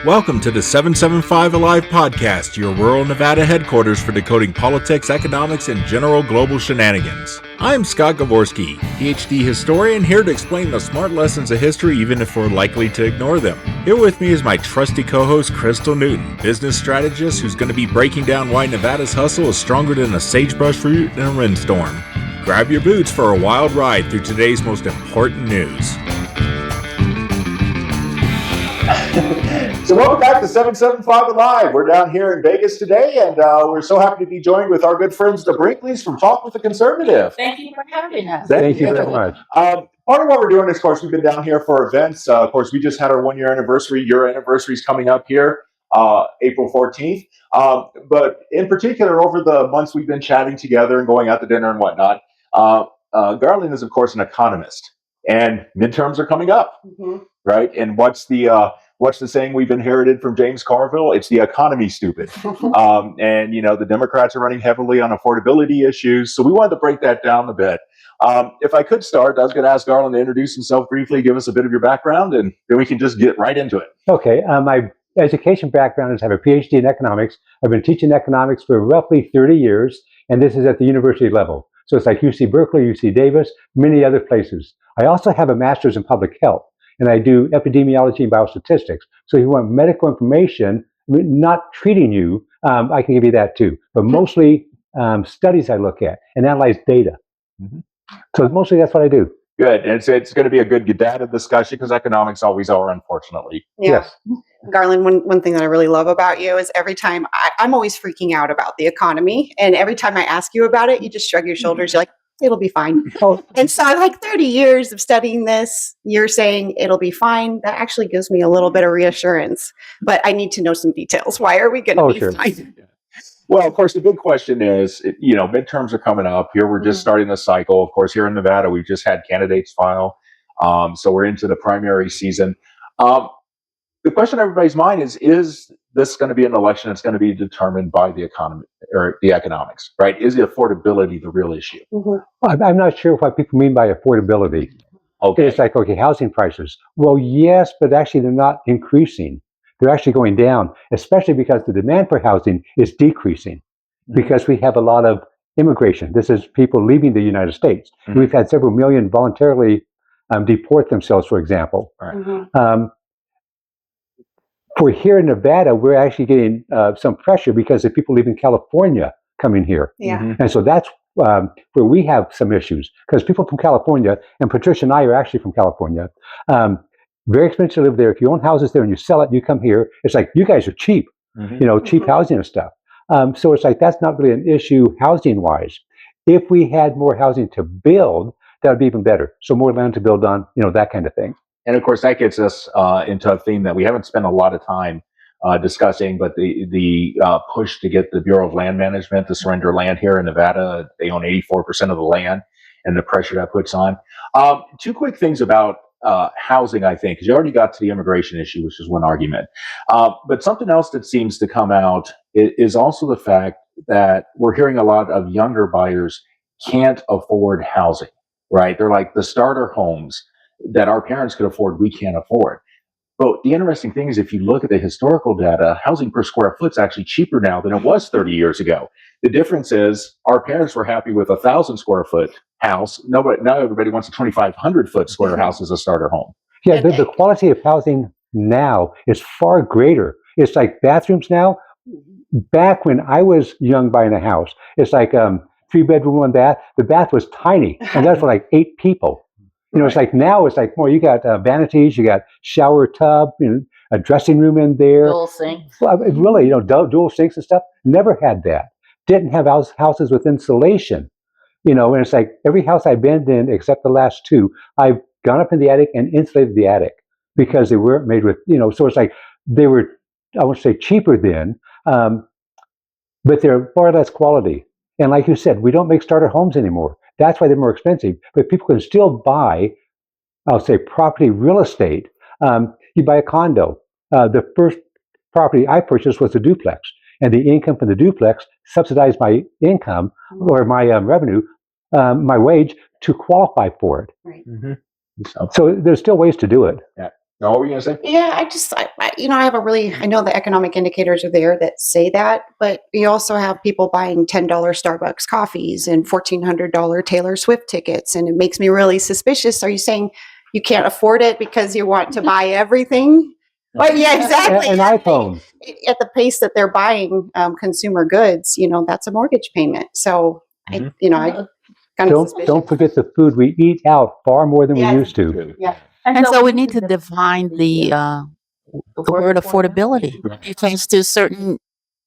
Welcome to the 775 Alive podcast, your rural Nevada headquarters for decoding politics, economics, and general global shenanigans. I'm Scott Gavorski, PhD historian, here to explain the smart lessons of history even if we're likely to ignore them. Here with me is my trusty co-host Crystal Newton, business strategist who's going to be breaking down why Nevada's hustle is stronger than a sagebrush root in a windstorm. Grab your boots for a wild ride through today's most important news. So welcome back to 775 Alive. We're down here in Vegas today, and we're so happy to be joined with our good friends, the Brinkleys from Talk with the Conservative. Thank you for having us. Thank you very much. Part of what we're doing is, of course, we've been down here for events. Of course, we just had our one-year anniversary. Your anniversary is coming up here, April 14th. But in particular, over the months we've been chatting together and going out to dinner and whatnot, Garland is, of course, an economist. And midterms are coming up, right? And what's the saying we've inherited from James Carville? It's the economy, stupid. And, you know, the Democrats are running heavily on affordability issues. So we wanted to break that down a bit. If I could start, I was going to ask Garland to introduce himself briefly, give us a bit of your background, and then we can just get right into it. Okay. My education background is I have a PhD in economics. I've been teaching economics for roughly 30 years, and this is at the university level. So it's like UC Berkeley, UC Davis, many other places. I also have a master's in public health, and I do epidemiology and biostatistics. So if you want medical information, not treating you, I can give you that too. But mostly studies I look at and analyze data. So mostly that's what I do. Good. And it's going to be a good data discussion because economics always are, unfortunately. Yeah. Yes. Garland, one thing that I really love about you is every time I'm always freaking out about the economy. And every time I ask you about it, you just shrug your shoulders. You're like, it'll be fine. And so I'm like 30 years of studying this. You're saying it'll be fine. That actually gives me a little bit of reassurance. But I need to know some details. Why are we going to be fine? Well, of course, the big question is, you know, midterms are coming up. Here we're just starting the cycle. Of course, here in Nevada, we've just had candidates file. So we're into the primary season. The question on everybody's mind is this going to be an election that's going to be determined by the economy or the economics, right? Is the affordability the real issue? I'm not sure what people mean by affordability. Okay. It's like, okay, housing prices. Well, yes, but actually they're not increasing. They're actually going down, especially because the demand for housing is decreasing because we have a lot of immigration. This is people leaving the United States. We've had several million voluntarily deport themselves, for example. For here in Nevada, we're actually getting some pressure because of people leaving California coming here. And so that's where we have some issues because people from California, and Patricia and I are actually from California, very expensive to live there. If you own houses there and you sell it, you come here. It's like, you guys are cheap, you know, cheap housing and stuff. So it's like, that's not really an issue housing wise. If we had more housing to build, that would be even better. So more land to build on, you know, that kind of thing. And of course, that gets us into a theme that we haven't spent a lot of time discussing, but the push to get the Bureau of Land Management to surrender land here in Nevada. They own 84% of the land, and the pressure that puts on. Two quick things about housing, I think, because you already got to the immigration issue, which is one argument. But something else that seems to come out is also the fact that we're hearing a lot of younger buyers can't afford housing, right? They're like the starter homes that our parents could afford, we can't afford. But the interesting thing is, if you look at the historical data, housing per square foot is actually cheaper now than it was 30 years ago. The difference is our parents were happy with 1,000 square foot house. Now everybody wants a 2,500 foot square house as a starter home. Yeah, the quality of housing now is far greater. It's like bathrooms now. Back when I was young buying a house, it's like 3-bedroom, 1 bath. The bath was tiny, and that's for like 8 people. You know, it's like now it's like, well, you got vanities, you got shower tub, you know, a dressing room in there. Dual sinks. Well, really, you know, dual sinks and stuff. Never had that. Didn't have houses with insulation. You know, and it's like every house I've been in, except the last 2, I've gone up in the attic and insulated the attic because they weren't made with, you know, so it's like they were, I won't say cheaper then, but they're far less quality. And like you said, we don't make starter homes anymore. That's why they're more expensive. But people can still buy, I'll say, property real estate. You buy a condo. The first property I purchased was a duplex. And the income from the duplex subsidized my income or my revenue, my wage, to qualify for it. Right. So there's still ways to do it. Yeah. Now, what were you going to say? Yeah, I know the economic indicators are there that say that, but you also have people buying $10 Starbucks coffees and $1,400 Taylor Swift tickets. And it makes me really suspicious. Are you saying you can't afford it because you want to buy everything? But yeah, exactly. An iPhone. At the pace that they're buying consumer goods, that's a mortgage payment. So, I kind of suspicious. Don't forget the food. We eat out far more than we Yes. used to. Yeah. And so we need to define the word affordability, because to certain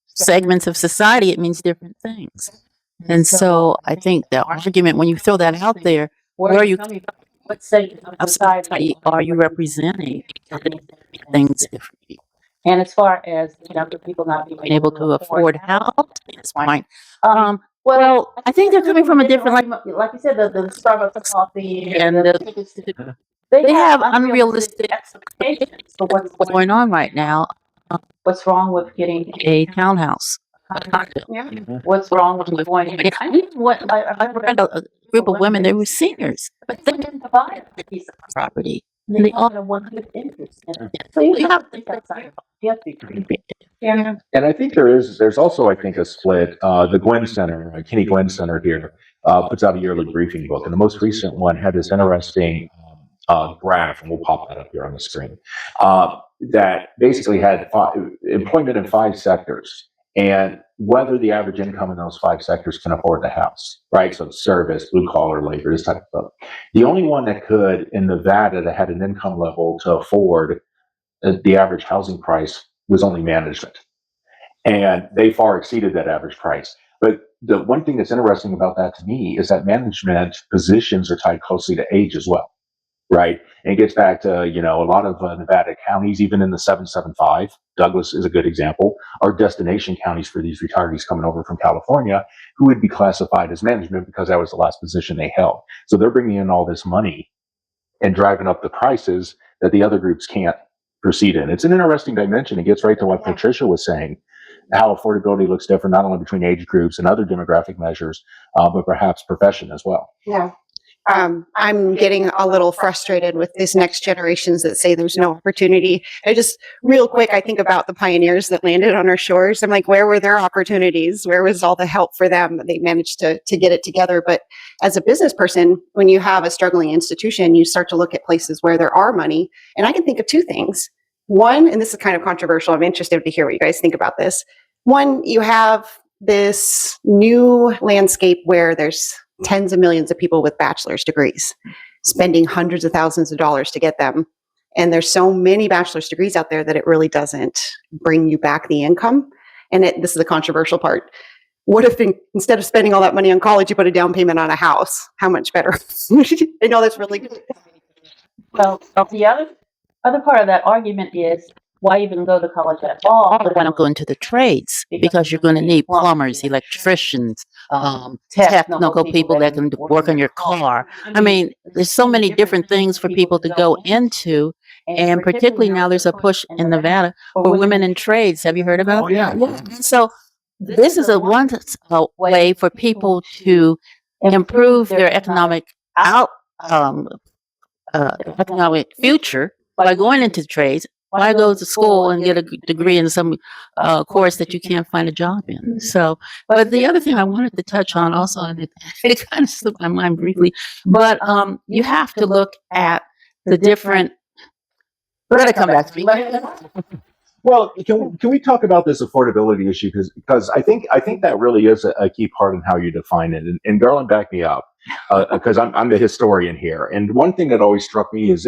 segments of society, it means different things. And so I think the argument, when you throw that out there, where are you coming from? What segment of society are you representing? Things differently. And as far as the people not being able to afford health at this point, well, I think they're coming from a different, like you said, the Starbucks coffee and the tickets to. They have unrealistic expectations for what's going on right now. What's wrong with getting a townhouse? Yeah. What's wrong with going? I read a group of women. They were seniors, but they didn't buy a piece of property. And they all had one good interest in it. So you have to think outside. You have to be. Yeah. And I think there's also, I think, a split. The Gwen Center, Kinney Gwen Center here, puts out a yearly briefing book. And the most recent one had this interesting graph, and we'll pop that up here on the screen, that basically had employment in 5 sectors and whether the average income in those 5 sectors can afford the house, right? So service, blue collar labor, this type of stuff. The only one that could in Nevada that had an income level to afford the average housing price was only management. And they far exceeded that average price. But the one thing that's interesting about that to me is that management positions are tied closely to age as well, right? And it gets back to, a lot of Nevada counties, even in the 775, Douglas is a good example, are destination counties for these retirees coming over from California who would be classified as management because that was the last position they held. So they're bringing in all this money and driving up the prices that the other groups can't proceed in. It's an interesting dimension. It gets right to what Patricia was saying, how affordability looks different, not only between age groups and other demographic measures, but perhaps profession as well. Yeah. I'm getting a little frustrated with these next generations that say there's no opportunity. Real quick, I think about the pioneers that landed on our shores. I'm like, where were their opportunities? Where was all the help for them? They managed to get it together. But as a business person, when you have a struggling institution, you start to look at places where there are money. And I can think of 2 things. One, and this is kind of controversial, I'm interested to hear what you guys think about this. One, you have this new landscape where there's tens of millions of people with bachelor's degrees spending hundreds of thousands of dollars to get them. And there's so many bachelor's degrees out there that it really doesn't bring you back the income. And this is the controversial part. What if instead of spending all that money on college, you put a down payment on a house? How much better? I know that's really good. Well, the other part of that argument is, why even go to college at all? But when I'm going to the trades, because you're going to need plumbers, electricians, technical people that can work on your car. I mean, there's so many different things for people to go into, and particularly now there's a push in Nevada for women in trades. Have you heard about? Oh, yeah. So this is a way for people to improve their economic economic future by going into trades. Why go to school and get a degree in some course that you can't find a job in? So, but the other thing I wanted to touch on also, and it kind of slipped my mind briefly, but you have to look at the different. We're going to come back to me. Well, can we talk about this affordability issue? Because I think that really is a key part in how you define it. And Garland, back me up, because I'm the historian here. And one thing that always struck me is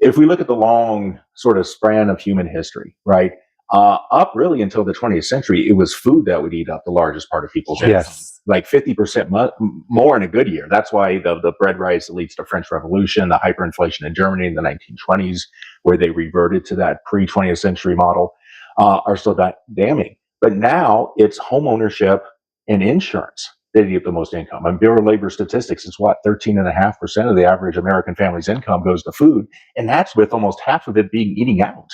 if we look at the long sort of span of human history, right, up really until the 20th century, it was food that would eat up the largest part of people's income. Yes. Like 50% more in a good year. That's why the bread rise that leads to French Revolution, the hyperinflation in Germany in the 1920s, where they reverted to that pre-20th century model, are still damning. But now it's home ownership and insurance that eat up the most income. And Bureau of Labor Statistics is 13.5% of the average American family's income goes to food. And that's with almost half of it being eating out,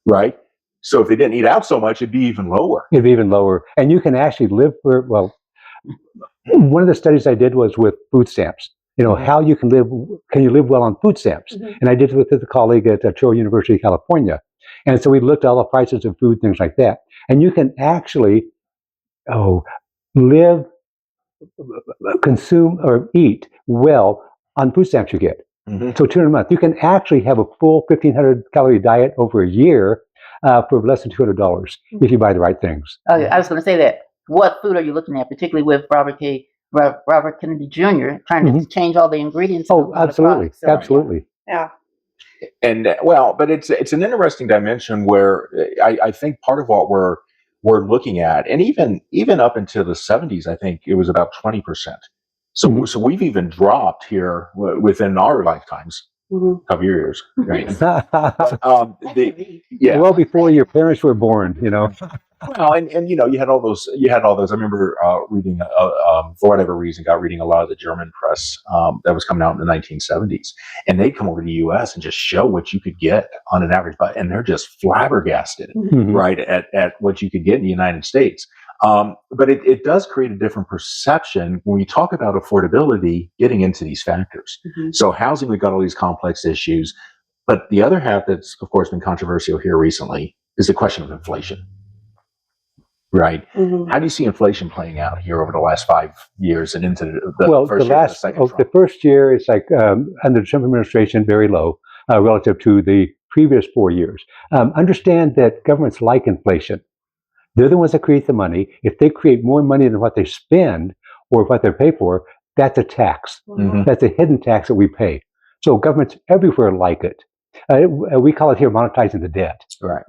right? So if they didn't eat out so much, it'd be even lower. It'd be even lower. And you can actually live for, one of the studies I did was with food stamps. You know, how you can you live well on food stamps? And I did it with a colleague at Troy University, California. And so we looked at all the prices of food, things like that. And you can actually, live, consume, or eat well on food stamps you get. So $200 a month. You can actually have a full 1,500 calorie diet over a year for less than $200 if you buy the right things. I was going to say that. What food are you looking at, particularly with Robert Kennedy Jr. trying to change all the ingredients? Oh, absolutely, absolutely. Yeah. And but it's an interesting dimension where I think part of what we're looking at, and even up into the 70s, I think it was about 20%. So so we've even dropped here within our lifetimes, a couple years, right? Well before your parents were born, you know. Well, and you know, you had all those. I remember reading, for whatever reason, got reading a lot of the German press that was coming out in the 1970s, and they'd come over to the U.S. and just show what you could get on an average, and they're just flabbergasted, right, at what you could get in the United States. But it does create a different perception when we talk about affordability, getting into these factors. So housing, we've got all these complex issues, but the other half that's, of course, been controversial here recently is the question of inflation. Right. How do you see inflation playing out here over the last 5 years and into the first year of the second Trump? The first year, it's like under the Trump administration, very low relative to the previous 4 years. Understand that governments like inflation. They're the ones that create the money. If they create more money than what they spend or what they pay for, that's a tax. That's a hidden tax that we pay. So governments everywhere like it. We call it here monetizing the debt. Right.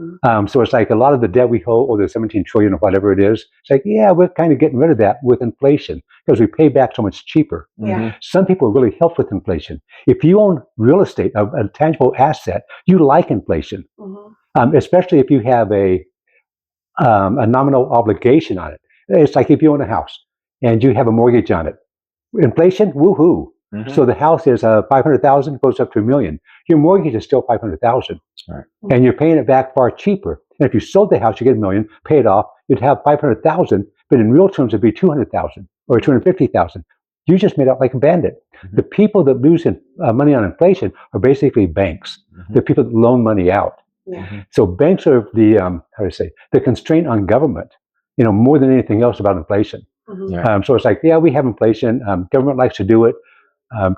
So it's like a lot of the debt we hold, or the 17 trillion or whatever it is, it's like, yeah, we're kind of getting rid of that with inflation because we pay back so much cheaper. Some people really help with inflation. If you own real estate, a tangible asset, you like inflation, especially if you have a nominal obligation on it. It's like if you own a house and you have a mortgage on it. Inflation, woohoo. So the house is 500,000, goes up to $1 million. Your mortgage is still 500,000, right, and you're paying it back far cheaper. And if you sold the house, you get $1 million, pay it off, you'd have 500,000, but in real terms, it'd be 200,000 or 250,000. You just made out like a bandit. The people that lose money on inflation are basically banks. The people that loan money out. So banks are the the constraint on government. You know, more than anything else about inflation. So it's like, yeah, we have inflation. Government likes to do it.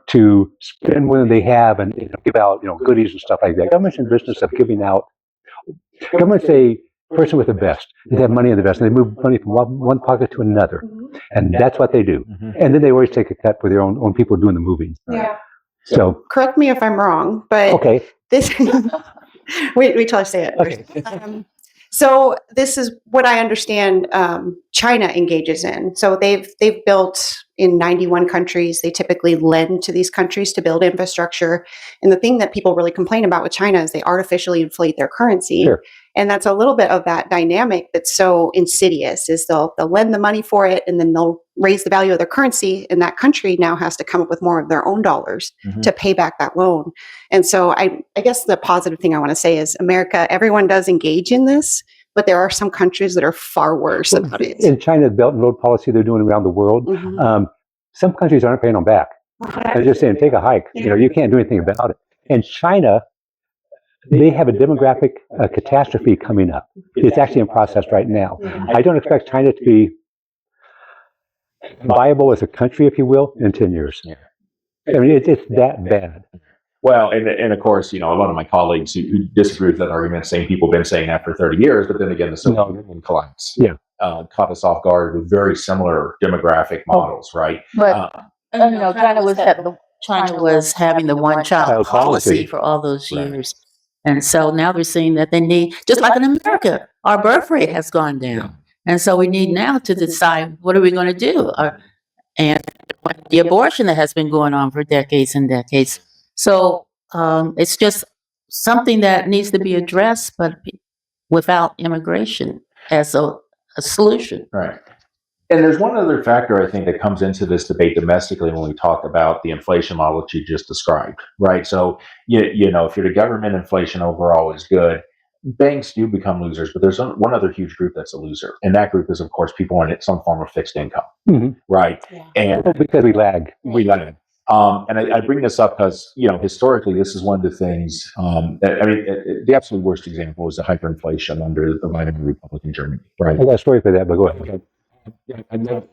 To spend more than they have and give out goodies and stuff like that. Government's in the business of giving out. Government's a person with the best. They have money in the best, and they move money from one pocket to another, and that's what they do. And then they always take a cut for their own people doing the moving. So correct me if I'm wrong, but okay. This wait till I say it. Okay. So this is what I understand China engages in. So they've built in 91 countries. They typically lend to these countries to build infrastructure. And the thing that people really complain about with China is they artificially inflate their currency. Sure. And that's a little bit of that dynamic that's so insidious is they'll lend the money for it and then they'll raise the value of their currency. And that country now has to come up with more of their own dollars to pay back that loan. And so I guess the positive thing I want to say is America, everyone does engage in this, but there are some countries that are far worse about it. In China, the Belt and Road policy they're doing around the world, some countries aren't paying them back. They're just saying, take a hike. You can't do anything about it. And China, they have a demographic catastrophe coming up. It's actually in process right now. I don't expect China to be viable as a country, if you will, in 10 years. I mean, it's that bad. Well, and of course, a lot of my colleagues who disagree with that argument, saying people have been saying that for 30 years, but then again, the Soviet Union collapse caught us off guard with very similar demographic models, right? But China was having the one-child policy for all those years. And so now they're saying that they need, just like in America, our birth rate has gone down. And so we need now to decide, what are we going to do? And the abortion that has been going on for decades and decades. So it's just something that needs to be addressed, but without immigration as a solution. Right. And there's one other factor I think that comes into this debate domestically when we talk about the inflation model that you just described, right? So, if you're the government, inflation overall is good. Banks do become losers, but there's one other huge group that's a loser. And that group is, of course, people on some form of fixed income, right? And because we lag. And I bring this up because, historically, this is one of the things, the absolute worst example is the hyperinflation under the Weimar Republic in Germany, right? I got a story for that, but go ahead. I know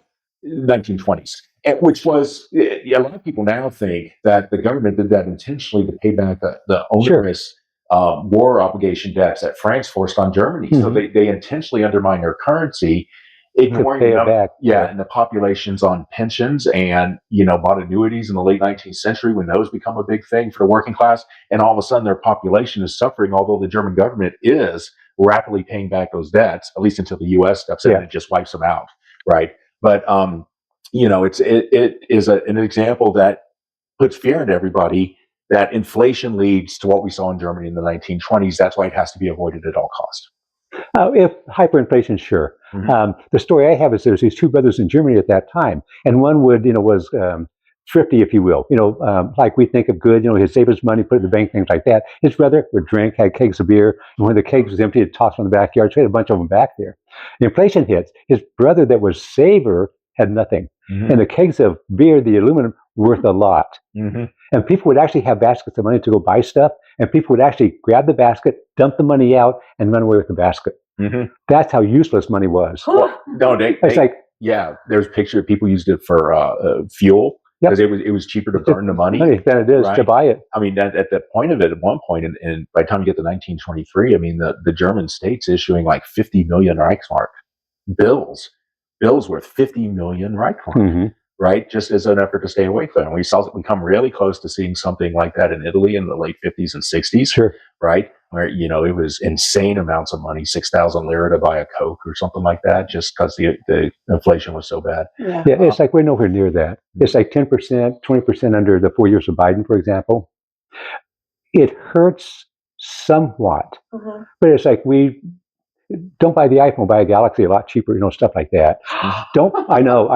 1920s, which was, a lot of people now think that the government did that intentionally to pay back the onerous war obligation debts that France forced on Germany. So they intentionally undermined their currency, ignoring pay it back. and the populations on pensions and bought annuities in the late 19th century when those become a big thing for the working class, and all of a sudden their population is suffering, although the German government is rapidly paying back those debts, at least until the U.S. steps in and just wipes them out, right? But it is an example that puts fear into everybody that inflation leads to what we saw in Germany in the 1920s. That's why it has to be avoided at all costs. If hyperinflation, sure. The story I have is there's these two brothers in Germany at that time, and one was thrifty, if you will. Like we think of good. He'd save his money, put it in the bank, things like that. His brother would drink, had kegs of beer, and when the kegs was empty, he'd toss them in the backyard. So he had a bunch of them back there. Inflation hits. His brother that was saver had nothing, and the kegs of beer, the aluminum, worth a lot. And people would actually have baskets of money to go buy stuff, and people would actually grab the basket, dump the money out, and run away with the basket. That's how useless money was. Well, no, there's a picture of people used it for fuel because it was cheaper to burn the money than it is to buy it. I mean, at the point of it, at one point, and by the time you get to 1923, I mean, the German state's issuing like 50 million Reichsmark bills worth 50 million Reichsmark. Right, just as an effort to stay away from it. We saw it become really close to seeing something like that in Italy in the late 50s and 60s, right? Where, it was insane amounts of money, 6,000 lira to buy a Coke or something like that, just because the inflation was so bad. Yeah, it's like we're nowhere near that. It's like 10%, 20% under the 4 years of Biden, for example. It hurts somewhat, but it's like don't buy the iPhone, buy a Galaxy, a lot cheaper, stuff like that. I know.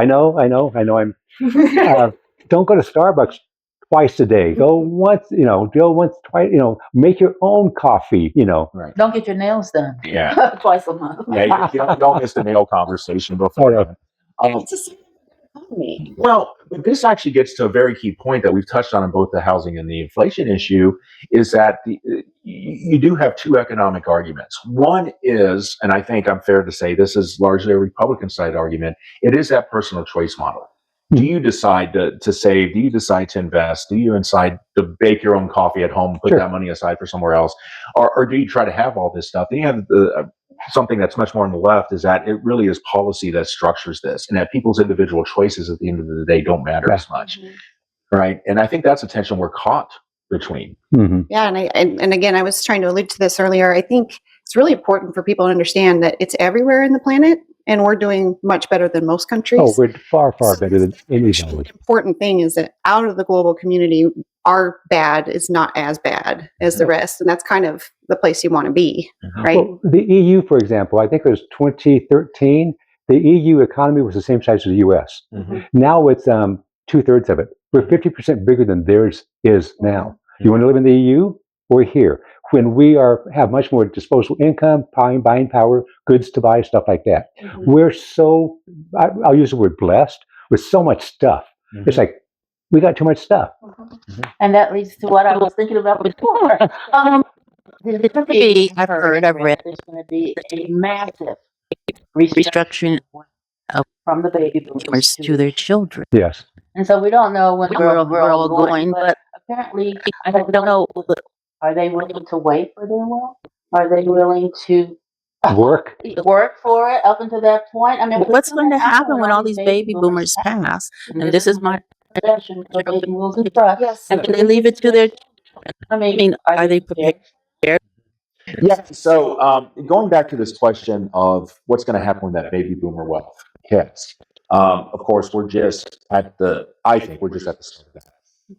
Don't go to Starbucks twice a day. Go once, twice, make your own coffee, Right. Don't get your nails done. Yeah. Twice a month. Yeah, don't miss the nail conversation before. Well, but this actually gets to a very key point that we've touched on in both the housing and the inflation issue, is that you do have two economic arguments. One is, and I think I'm fair to say this is largely a Republican side argument, it is that personal choice model. Do you decide to save? Do you decide to invest? Do you decide to bake your own coffee at home, put that money aside for somewhere else? Or do you try to have all this stuff? Then you have something that's much more on the left, is that it really is policy that structures this, and that people's individual choices at the end of the day don't matter as much. Right? And I think that's a tension we're caught between. Yeah, and again, I was trying to allude to this earlier. I think it's really important for people to understand that it's everywhere in the planet, and we're doing much better than most countries. Oh, we're far, far better than anybody. The important thing is that out of the global community, our bad is not as bad as the rest, and that's kind of the place you want to be, right? Well, the EU, for example, I think it was 2013, the EU economy was the same size as the US. Now it's 2/3 of it. We're 50% bigger than theirs is now. You want to live in the EU or here? When we have much more disposable income, buying power, goods to buy, stuff like that. We're so, I'll use the word blessed, with so much stuff. It's like, we got too much stuff. And that leads to what I was thinking about before. I've read there's going to be a massive restructuring from the baby boomers to their children. Yes. And so we don't know when we're all going, but apparently, I don't know, are they willing to wait for their wealth? Are they willing to work for it up until that point? I mean, What's going to happen when all these baby boomers pass? And this is my possession, rules and trust. Yes. and they leave it to their. I mean, are they prepared? Yeah. So going back to this question of what's going to happen when that baby boomer wealth hits, of course, I think we're just at the start of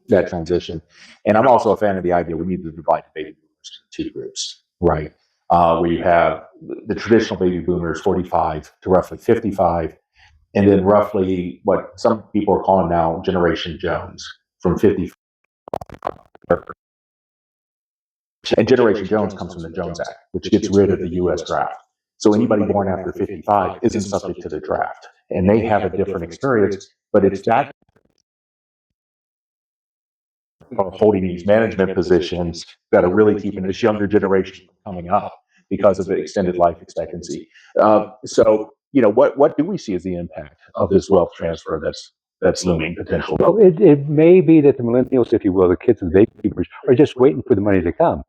that transition. And I'm also a fan of the idea we need to divide the baby boomers into two groups, right? Where you have the traditional baby boomers, 45 to roughly 55, and then roughly what some people are calling now Generation Jones, from 50. And Generation Jones comes from the Jones Act, which gets rid of the U.S. draft. So anybody born after 55 isn't subject to the draft. And they have a different experience, but it's that are holding these management positions that are really keeping this younger generation coming up because of the extended life expectancy. So, what do we see as the impact of this wealth transfer that's looming potentially? Well, it may be that the millennials, if you will, the kids and the baby boomers, are just waiting for the money to come.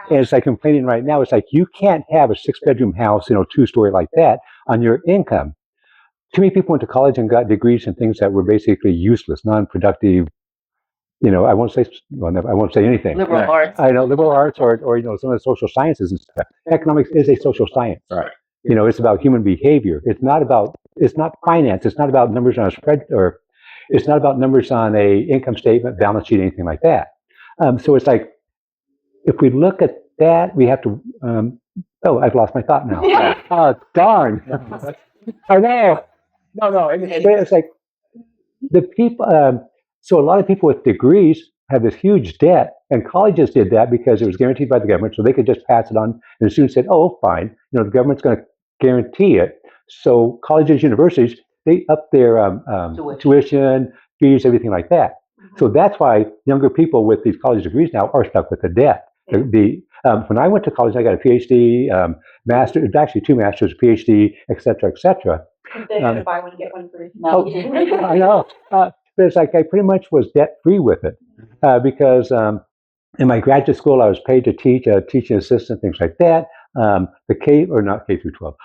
And it's like complaining right now. It's like you can't have a 6-bedroom house, 2-story like that on your income. Too many people went to college and got degrees in things that were basically useless, non-productive. I won't say anything. Liberal arts. I know liberal arts or some of the social sciences and stuff. Economics is a social science. Right. It's about human behavior. It's not finance. It's not about numbers on a spread, or it's not about numbers on a income statement, balance sheet, anything like that. So it's like, if we look at that, we have to. I've lost my thought now. Oh, darn! I know. No. But it's like the people. So a lot of people with degrees have this huge debt, and colleges did that because it was guaranteed by the government, so they could just pass it on. And the students said, "Oh, fine, the government's going to guarantee it." So colleges, universities, they up their tuition, fees, everything like that. So that's why younger people with these college degrees now are stuck with the debt. When I went to college, I got a PhD, master, actually 2 masters, PhD, et cetera, et cetera. Buy one, get one free. No. I know. But it's like I pretty much was debt-free with it because in my graduate school, I was paid to teach, teaching assistant, things like that. The K, or not K through 12,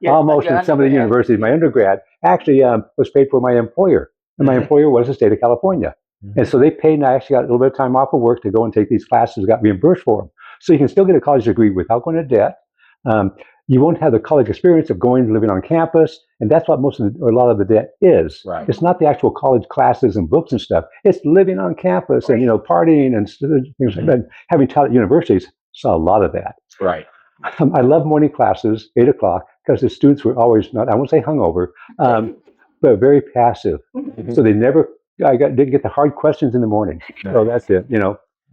almost in some of the universities. My undergrad actually was paid for my employer, and my employer was the state of California. And so they paid, and I actually got a little bit of time off of work to go and take these classes, got reimbursed for them. So you can still get a college degree without going to debt. You won't have the college experience of going and living on campus, and that's what a lot of the debt is. Right. It's not the actual college classes and books and stuff. It's living on campus and partying and things like that. Having taught at universities, saw a lot of that. Right. I love morning classes, 8 o'clock, because the students were always not, I won't say hungover, but very passive. So they never, didn't get the hard questions in the morning. So that's it,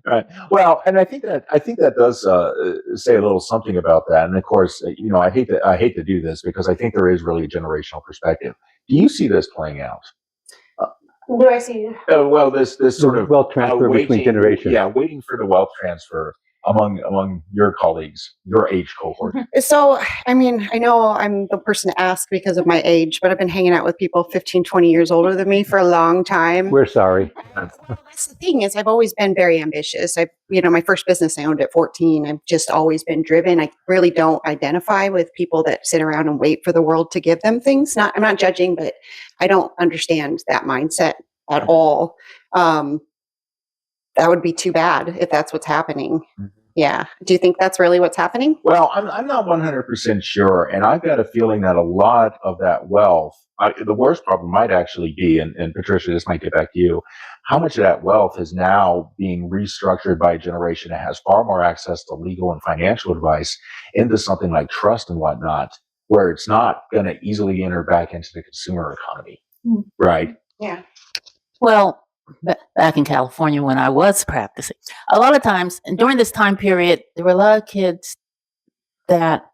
Right. Well, and I think that does say a little something about that. And of course, I hate to do this because I think there is really a generational perspective. Do you see this playing out? Do I see? Well, this sort of wealth transfer between generations. Yeah, waiting for the wealth transfer among your colleagues, your age cohort. So, I know I'm the person to ask because of my age, but I've been hanging out with people 15, 20 years older than me for a long time. We're sorry. That's the thing is I've always been very ambitious. My first business I owned at 14. I've just always been driven. I really don't identify with people that sit around and wait for the world to give them things. I'm not judging, but I don't understand that mindset at all. That would be too bad if that's what's happening. Yeah. Do you think that's really what's happening? Well, I'm not 100% sure, and I've got a feeling that a lot of that wealth, the worst problem might actually be, and Patricia, this might get back to you, how much of that wealth is now being restructured by a generation that has far more access to legal and financial advice into something like trust and whatnot, where it's not going to easily enter back into the consumer economy, right? Yeah. Well, back in California when I was practicing, a lot of times, and during this time period, there were a lot of kids that,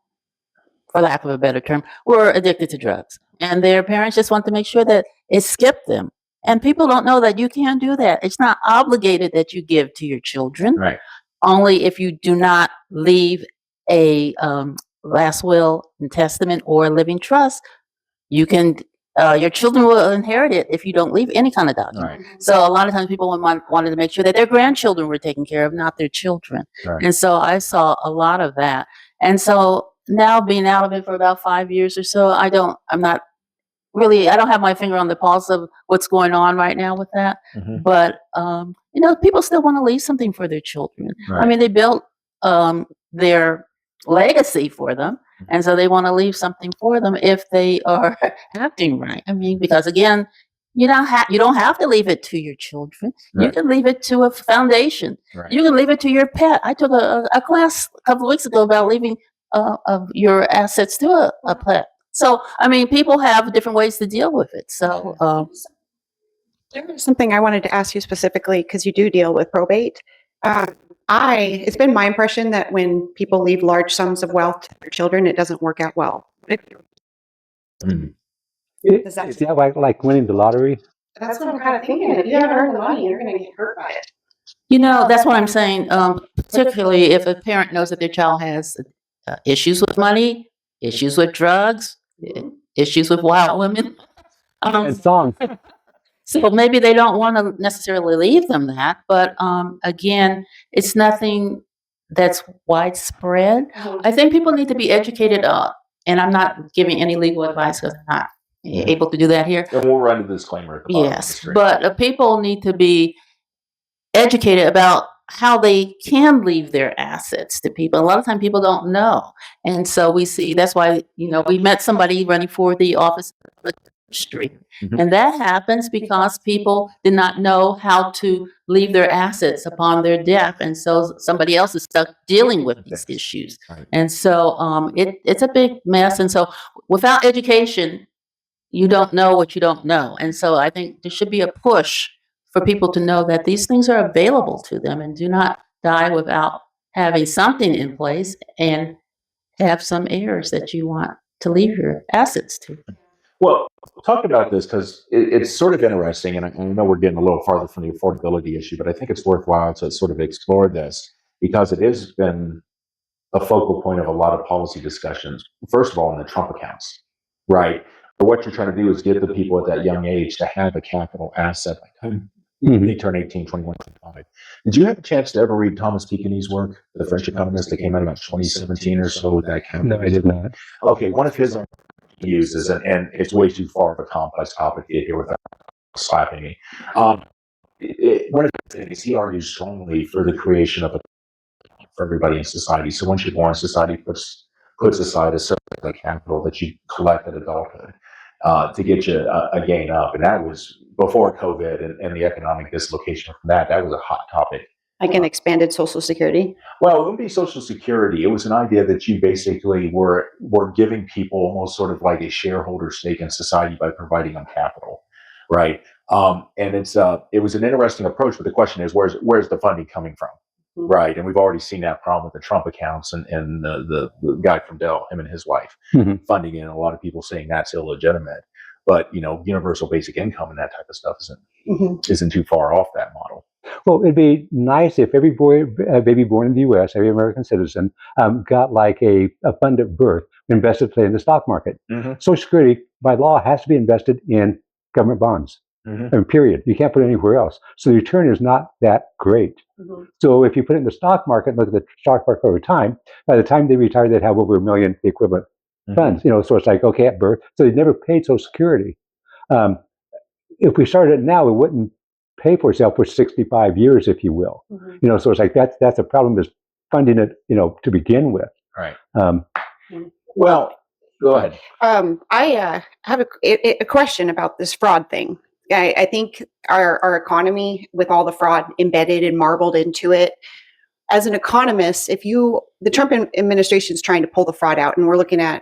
for lack of a better term, were addicted to drugs. And their parents just want to make sure that it skipped them. And people don't know that you can't do that. It's not obligated that you give to your children. Right. Only if you do not leave a last will and testament or a living trust, you can your children will inherit it if you don't leave any kind of document. Right. So a lot of times people wanted to make sure that their grandchildren were taken care of, not their children. Right. And so I saw a lot of that. And so now being out of it for about 5 years or so, I don't have my finger on the pulse of what's going on right now with that. But, people still want to leave something for their children. Right. They built their legacy for them. And so they want to leave something for them if they are acting right. Because again, you don't have to leave it to your children. Right. You can leave it to a foundation. Right. You can leave it to your pet. I took a class a couple of weeks ago about leaving of your assets to a pet. So, people have different ways to deal with it. So, there's something I wanted to ask you specifically because you do deal with probate. It's been my impression that when people leave large sums of wealth to their children, it doesn't work out well. Is that like winning the lottery? That's what I'm kind of thinking. If you haven't earned the money, you're going to get hurt by it. That's what I'm saying. Particularly if a parent knows that their child has issues with money, issues with drugs, issues with wild women. And songs. So maybe they don't want to necessarily leave them that, but again, it's nothing that's widespread. I think people need to be educated, and I'm not giving any legal advice because I'm not able to do that here. And we'll run a disclaimer at the bottom of the Yes, screen. but people need to be educated about how they can leave their assets to people. A lot of times people don't know. And so we see, that's why, we met somebody running for the office of the street. Mhm. And that happens because people did not know how to leave their assets upon their death. And so somebody else is stuck dealing with these issues. Right. And so it's a big mess. And so without education, you don't know what you don't know. And so I think there should be a push for people to know that these things are available to them and do not die without having something in place and have some heirs that you want to leave your assets to. Well, talk about this because it's sort of interesting, and I know we're getting a little farther from the affordability issue, but I think it's worthwhile to sort of explore this because it has been a focal point of a lot of policy discussions. First of all, in the Trump accounts, right? But what you're trying to do is get the people at that young age to have a capital asset by the time they turn 18, 21, 25. Did you have a chance to ever read Thomas Piketty's work, the French economist that came out about 2017 or so with that capital? No, I did not. Okay, one of his uses, and it's way too far of a complex topic here without slapping me. One of the things he argues strongly for the creation of a for everybody in society. So once you're born, society puts aside a certain capital that you collect at adulthood to get you a gain up, and that was before COVID and the economic dislocation from that. That was a hot topic. Like an expanded Social Security. Well, it wouldn't be Social Security. It was an idea that you basically were giving people almost sort of like a shareholder stake in society by providing them capital, right? And it was an interesting approach, but the question is, where's the funding coming from, right? And we've already seen that problem with the Trump accounts and the guy from Dell, him and his wife, funding it. And a lot of people saying that's illegitimate, but universal basic income and that type of stuff isn't too far off that model. Well, it'd be nice if every baby born in the U.S., every American citizen, got like a fund at birth, invested in the stock market. Social Security, by law, has to be invested in government bonds. Period. You can't put it anywhere else. So the return is not that great. So if you put it in the stock market, look at the stock market over time, by the time they retire, they'd have over $1 million equivalent funds. So it's like, okay, at birth. So they never paid Social Security. If we started it now, it wouldn't pay for itself for 65 years, if you will. So it's like that's a problem, is funding it, to begin with. Right. Well, go ahead. I have a question about this fraud thing. I think our economy, with all the fraud embedded and marbled into it, as an economist, the Trump administration is trying to pull the fraud out, and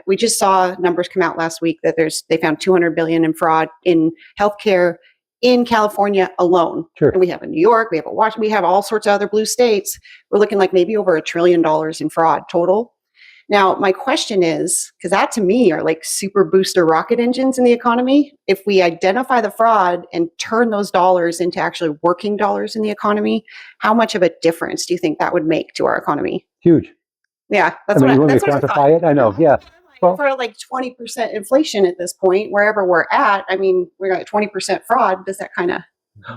we just saw numbers come out last week that they found $200 billion in fraud in healthcare in California alone. Sure. And we have in New York, we have Washington, we have all sorts of other blue states. We're looking like maybe over $1 trillion in fraud total. Now, my question is, because that to me are like super booster rocket engines in the economy. If we identify the fraud and turn those dollars into actually working dollars in the economy, how much of a difference do you think that would make to our economy? Huge. Yeah, you want me to quantify it? I know. Yeah. Well, for like 20% inflation at this point, wherever we're at, we're at 20% fraud. Does that kind of?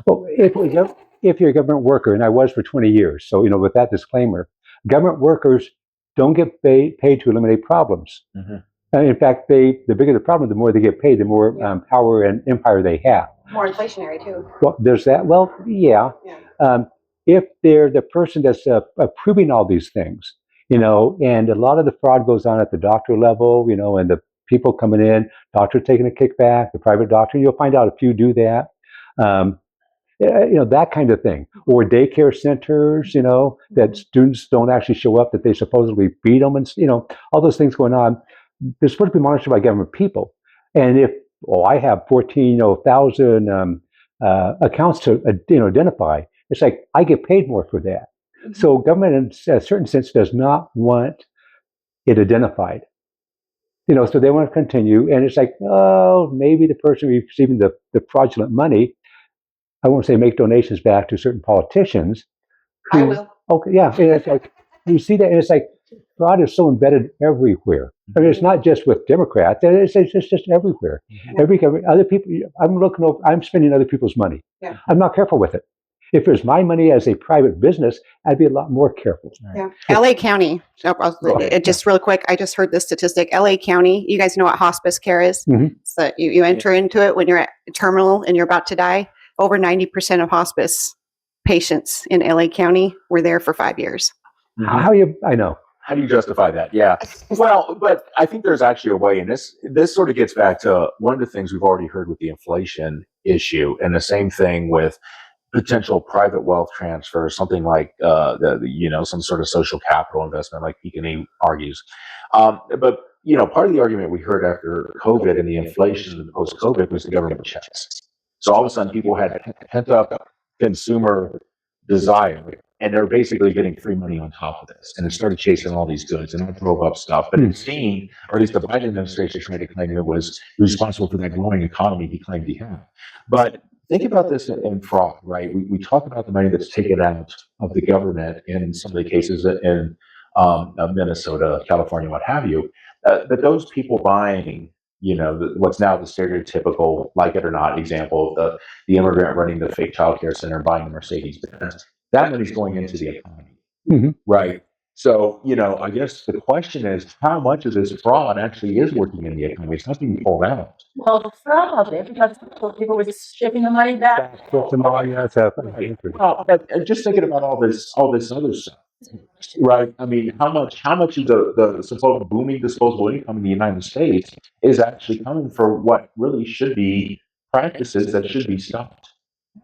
Well, if you're a government worker, and I was for 20 years, so with that disclaimer, government workers don't get paid to eliminate problems. In fact, the bigger the problem, the more they get paid, the more power and empire they have. More inflationary too. Well, there's that. Well, yeah. If they're the person that's approving all these things, and a lot of the fraud goes on at the doctor level, and the people coming in, doctor taking a kickback, the private doctor, you'll find out a few do that. That kind of thing. Or daycare centers, that students don't actually show up, that they supposedly beat them, and all those things going on. They're supposed to be monitored by government people. And if I have 14,000 accounts to identify, it's like I get paid more for that. So government, in a certain sense, does not want it identified. So they want to continue, and it's like, maybe the person receiving the fraudulent money, I won't say make donations back to certain politicians, I will. Okay, yeah, and it's like you see that, and it's like fraud is so embedded everywhere. I mean, it's not just with Democrats; it's just everywhere. Every other people, I'm spending other people's money. Yeah. I'm not careful with it. If it was my money as a private business, I'd be a lot more careful. Yeah. LA County, just real quick, I just heard this statistic. LA County, you guys know what hospice care is? Mhm. So you enter into it when you're at terminal and you're about to die. Over 90% of hospice patients in LA County were there for 5 years. I know. How do you justify that? Yeah. Well, but I think there's actually a way, and this sort of gets back to one of the things we've already heard with the inflation issue, and the same thing with potential private wealth transfer, something like some sort of social capital investment, like Pekini argues. But part of the argument we heard after COVID and the inflation and post-COVID was the government checks. So all of a sudden, people had pent up consumer desire, and they're basically getting free money on top of this, and it started chasing all these goods, and it drove up stuff. But it seemed, or at least the Biden administration tried to claim it was responsible for that growing economy he claimed he had. But think about this in fraud, right? We talk about the money that's taken out of the government in some of the cases in Minnesota, California, what have you. But those people buying, what's now the stereotypical, like it or not, example of the immigrant running the fake childcare center and buying a Mercedes Benz, that money's going into the economy, right? So, I guess the question is, how much of this fraud actually is working in the economy? It's not being pulled out. Well, some of it, because people were just shipping the money back. Right. Well, but just thinking about all this other stuff, right? I mean, how much of the supposed booming disposable income in the United States is actually coming for what really should be practices that should be stopped?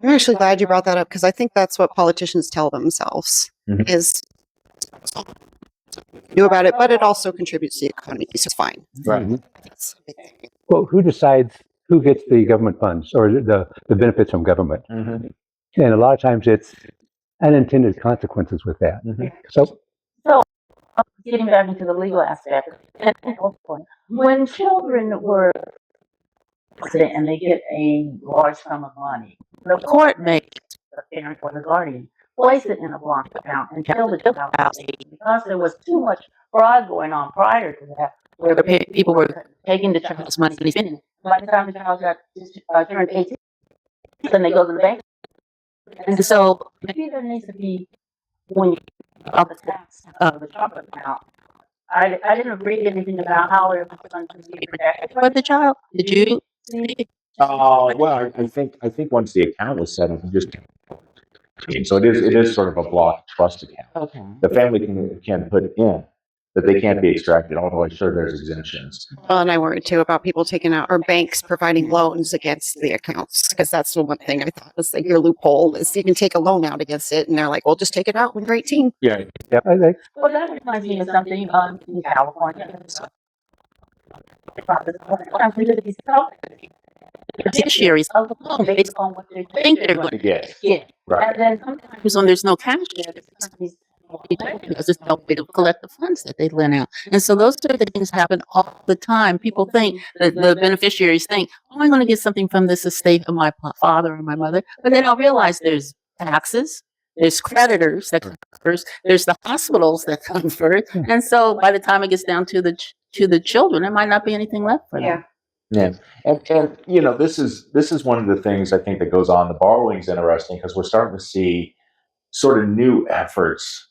I'm actually glad you brought that up because I think that's what politicians tell themselves is do about it, but it also contributes to the economy, so it's fine. Right. Well, who decides who gets the government funds or the benefits from government? And a lot of times it's unintended consequences with that. So Getting back into the legal aspect, when children were accident and they get a large sum of money, the court makes the parent or the guardian place it in a block account and tell the child because there was too much fraud going on prior to that, where people were taking the child's money and spending it. By the time the child turned 18, then they go to the bank. And so maybe there needs to be, when you of the tax of the chocolate account, I didn't read anything about how it was going to be protected for the child. Did you? Well, I think once the account was set up, so it is sort of a block trust account. Okay. The family can put it in, but they can't be extracted. Although I'm sure there's exemptions. Well, and I worry too about people taking out or banks providing loans against the accounts because that's the one thing I thought was like your loophole is you can take a loan out against it, and they're like, "Well, just take it out when you're 18." Yeah. Well, that reminds me of something in California. Beneficiaries of the loan based on what they think they're going to Get. Right. And then sometimes when there's no cash there, because there's no way to collect the funds that they lent out. And so those sort of things happen all the time. People think that the beneficiaries think, oh, I'm going to get something from this estate of my father or my mother. But they don't realize there's taxes, there's creditors that come first, there's the hospitals that come first. And so by the time it gets down to the children, there might not be anything left for them. Yeah, and this is one of the things I think that goes on. The borrowing is interesting because we're starting to see sort of new efforts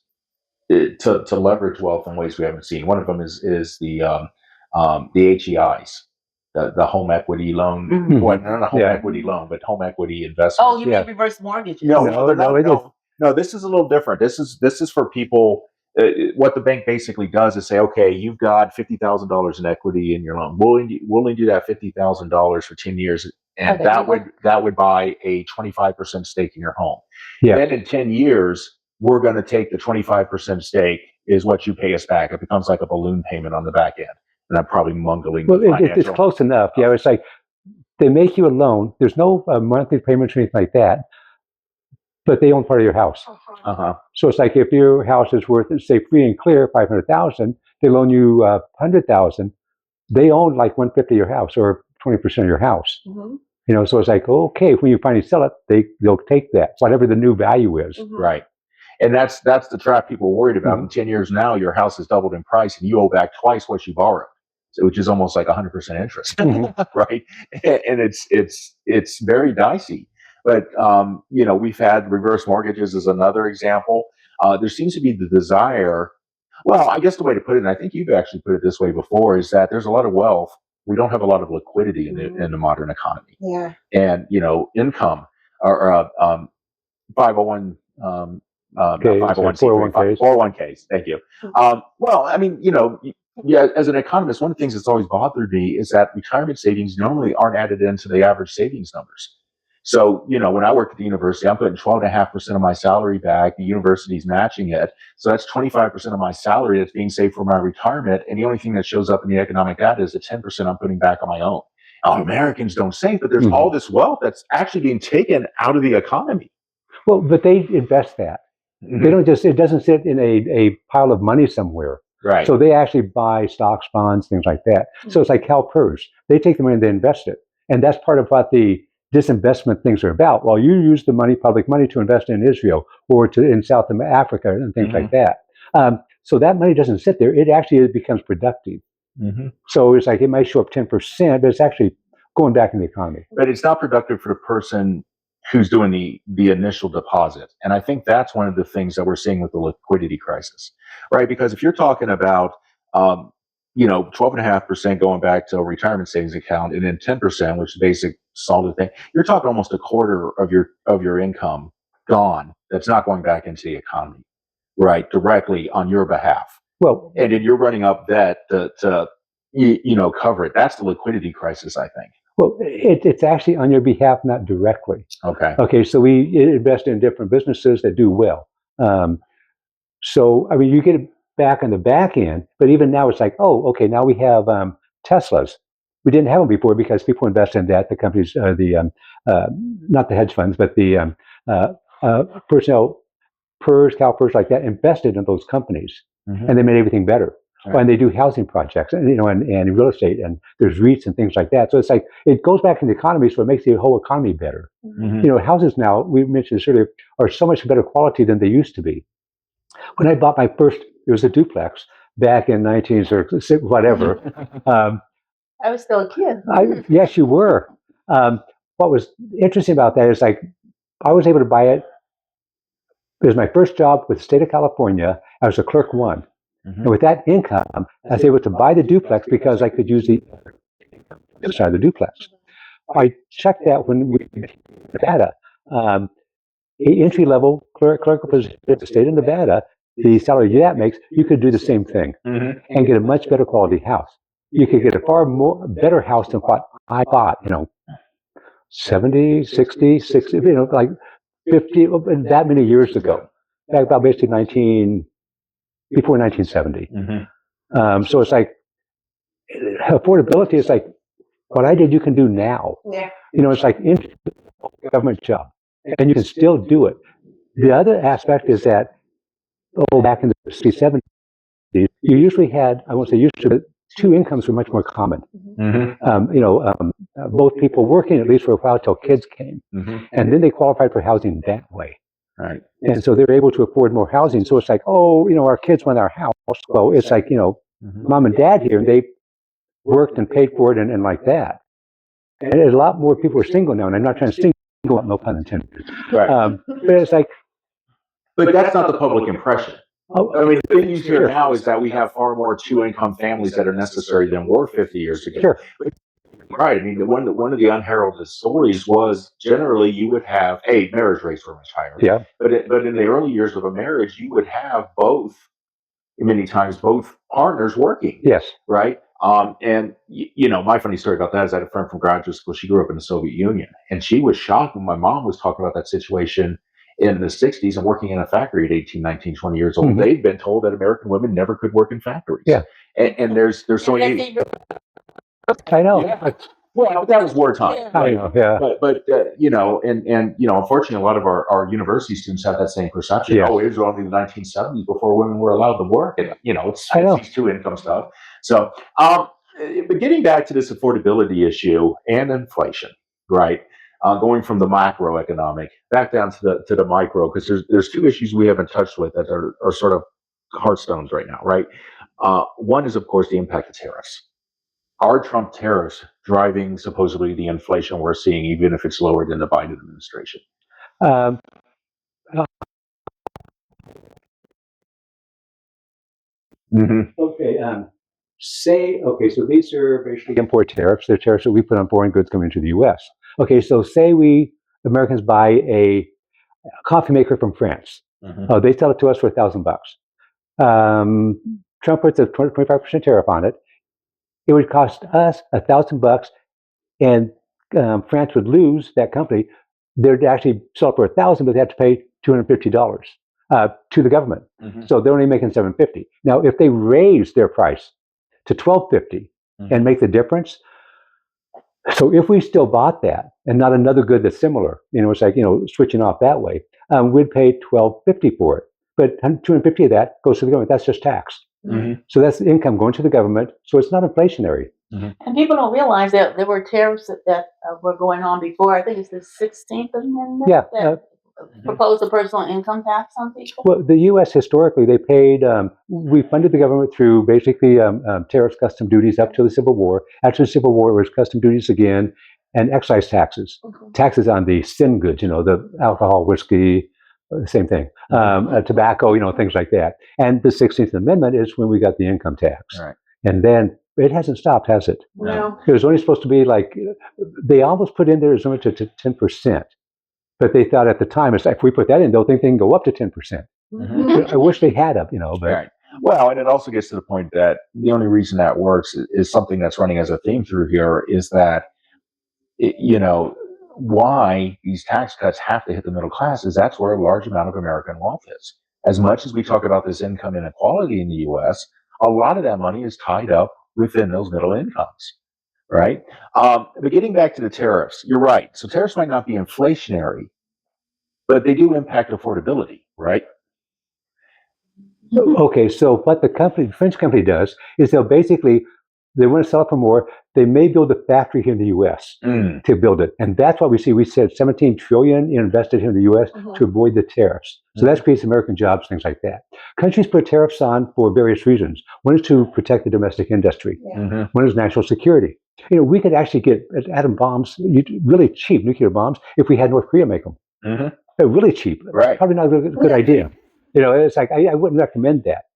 to leverage wealth in ways we haven't seen. One of them is the HEIs, the home equity loan. Well, not a home equity loan, but home equity investment. Oh, you mean reverse mortgages? No. This is a little different. This is for people. What the bank basically does is say, okay, you've got $50,000 in equity in your loan. We'll lend you that $50,000 for 10 years, and that would buy a 25% stake in your home. Yeah. Then in 10 years, we're going to take the 25% stake is what you pay us back. It becomes like a balloon payment on the back end. And I'm probably mungling. Well, it's close enough. Yeah, it's like they make you a loan. There's no monthly payments or anything like that. But they own part of your house. So it's like if your house is worth, say, free and clear $500,000, they loan you $100,000. They own like 1/5 of your house or 20% of your house. So it's like, okay, when you finally sell it, they'll take that, whatever the new value is. Right. And that's the trap people are worried about. In 10 years now, your house has doubled in price and you owe back twice what you borrowed. So, which is almost like 100% interest, right? And it's very dicey. But, we've had reverse mortgages as another example. There seems to be the desire. Well, I guess the way to put it, and I think you've actually put it this way before, is that there's a lot of wealth. We don't have a lot of liquidity in the modern economy. Yeah. And, income or 501, not 501c3, 401ks. Thank you. Well, I mean, yeah, as an economist, one of the things that's always bothered me is that retirement savings normally aren't added into the average savings numbers. So, when I work at the university, I'm putting 12.5% of my salary back. The university's matching it. So that's 25% of my salary that's being saved for my retirement. And the only thing that shows up in the economic data is the 10% I'm putting back on my own. Now, Americans don't save, but there's all this wealth that's actually being taken out of the economy. Well, but they invest that. They don't it doesn't sit in a pile of money somewhere. Right. So they actually buy stocks, bonds, things like that. So it's like CalPERS. They take the money and they invest it. And that's part of what the disinvestment things are about. Well, you use the money, public money, to invest in Israel or in South Africa and things like that. So that money doesn't sit there. It actually becomes productive. So it's like it might show up 10%, but it's actually going back in the economy. But it's not productive for the person who's doing the initial deposit. And I think that's one of the things that we're seeing with the liquidity crisis, right? Because if you're talking about, 12.5% going back to a retirement savings account and then 10%, which is basic solid thing, you're talking almost a quarter of your income gone. That's not going back into the economy, right? Directly on your behalf. Well, and then you're running up debt to cover it. That's the liquidity crisis, I think. Well, it's actually on your behalf, not directly. Okay. So we invest in different businesses that do well. So, I mean, you get it back on the back end, but even now it's like, oh, okay, now we have Teslas. We didn't have them before because people invest in that. The companies, not the hedge funds, but the personnel, PERS, CalPERS like that, invested in those companies, and they made everything better. Right. And they do housing projects, and real estate, and there's REITs and things like that. So it's like it goes back in the economy, so it makes the whole economy better. Houses now, we mentioned this earlier, are so much better quality than they used to be. When I bought my first, it was a duplex back in 1960, whatever. I was still a kid. Yes, you were. What was interesting about that is like I was able to buy it. It was my first job with the state of California. I was a clerk one. And with that income, I was able to buy the duplex because I could use the other side of the duplex. I checked that when we Nevada. Entry-level clerical position in the state of Nevada, the salary that makes, you could do the same thing and get a much better quality house. You could get a far more better house than what I bought, 70, 60, like 50, that many years ago. Back about basically before 1970. So it's like affordability is like what I did you can do now. Yeah. It's like in government job and you can still do it. The other aspect is that back in the 60s, 70s, you usually had, I won't say usually, but two incomes were much more common. Both people working at least for a while till kids came. And then they qualified for housing that way. Right. And so they're able to afford more housing. So it's like, our kids want our house. Well, it's like, mom and dad here, and they worked and paid for it and like that. And a lot more people are single now, and I'm not trying to single out, no pun intended. Right. But it's like. But that's not the public impression. I mean, the thing you hear now is that we have far more two-income families that are necessary than were 50 years ago. Sure. Right. I mean, one of the unheralded stories was generally you would have marriage rates were much higher. Yeah. But in the early years of a marriage, you would have many times both partners working. Yes. Right. And my funny story about that is I had a friend from graduate school. She grew up in the Soviet Union, and she was shocked when my mom was talking about that situation in the 60s and working in a factory at 18, 19, 20 years old. They'd been told that American women never could work in factories. Yeah. And there's so many. I know. Yeah. Well, that was wartime. I know. Yeah. But unfortunately, a lot of our university students have that same perception. Yes. Oh, it was only the 1970s before women were allowed to work, and it's these two income stuff. So, but getting back to this affordability issue and inflation, right? going from the macroeconomic back down to the micro, because there's two issues we haven't touched with that are sort of heartstones right now, right? One is, of course, the impact of tariffs. Are Trump tariffs driving supposedly the inflation we're seeing, even if it's lower than the Biden administration? Um, Okay. So these are basically import tariffs. They're tariffs that we put on foreign goods coming into the U.S. Okay, so say we Americans buy a coffee maker from France. They sell it to us for $1,000. Trump puts a 25% tariff on it. It would cost us $1,000, and France would lose that company. They'd actually sell it for $1,000, but they have to pay $250 to the government. So they're only making $750. Now, if they raise their price to $12.50 and make the difference, so if we still bought that and not another good that's similar, it's like switching off that way, we'd pay $12.50 for it. But $250 of that goes to the government. That's just taxed. So that's the income going to the government. So it's not inflationary. And people don't realize that there were tariffs that were going on before. I think it's the 16th Amendment that proposed a personal income tax on people. Well, the U.S. historically, they paid, we funded the government through basically tariffs, custom duties up to the Civil War. After the Civil War, it was custom duties again, and excise taxes. Taxes on the sin goods, the alcohol, whiskey, same thing, tobacco, things like that. And the 16th Amendment is when we got the income tax. Right. And then it hasn't stopped, has it? No. It was only supposed to be they almost put in there as much as 10%. But they thought at the time, it's like, if we put that in, they'll think they can go up to 10%. I wish they had up, but. Right. Well, and it also gets to the point that the only reason that works is something that's running as a theme through here is that, why these tax cuts have to hit the middle class is that's where a large amount of American wealth is. As much as we talk about this income inequality in the U.S., a lot of that money is tied up within those middle incomes, right? But getting back to the tariffs, you're right. So tariffs might not be inflationary, but they do impact affordability, right? Okay, so what the French company does is they want to sell it for more. They may build a factory here in the U.S. to build it. And that's what we said $17 trillion invested here in the U.S. to avoid the tariffs. So that creates American jobs, things like that. Countries put tariffs on for various reasons. One is to protect the domestic industry. One is national security. We could actually get atom bombs, really cheap nuclear bombs, if we had North Korea make them. They're really cheap. Right. Probably not a good idea. It's like, I wouldn't recommend that.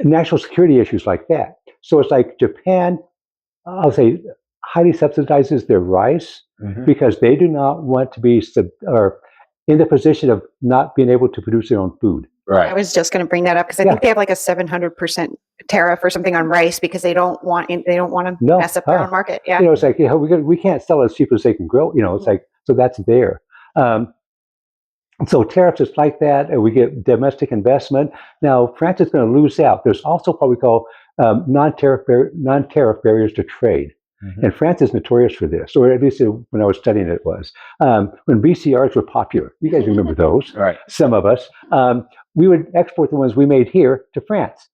National security issues like that. So it's like Japan, I'll say, highly subsidizes their rice because they do not want to be in the position of not being able to produce their own food. Right. I was just going to bring that up because I think they have like a 700% tariff or something on rice because they don't want to mess up their own market. Yeah. It's like we can't sell it as cheap as they can grow. It's like, so that's there. So tariffs is like that, and we get domestic investment. Now France is going to lose out. There's also what we call non-tariff barriers to trade. And France is notorious for this, or at least when I was studying it was. When VCRs were popular, you guys remember those, right? Some of us. We would export the ones we made here to France.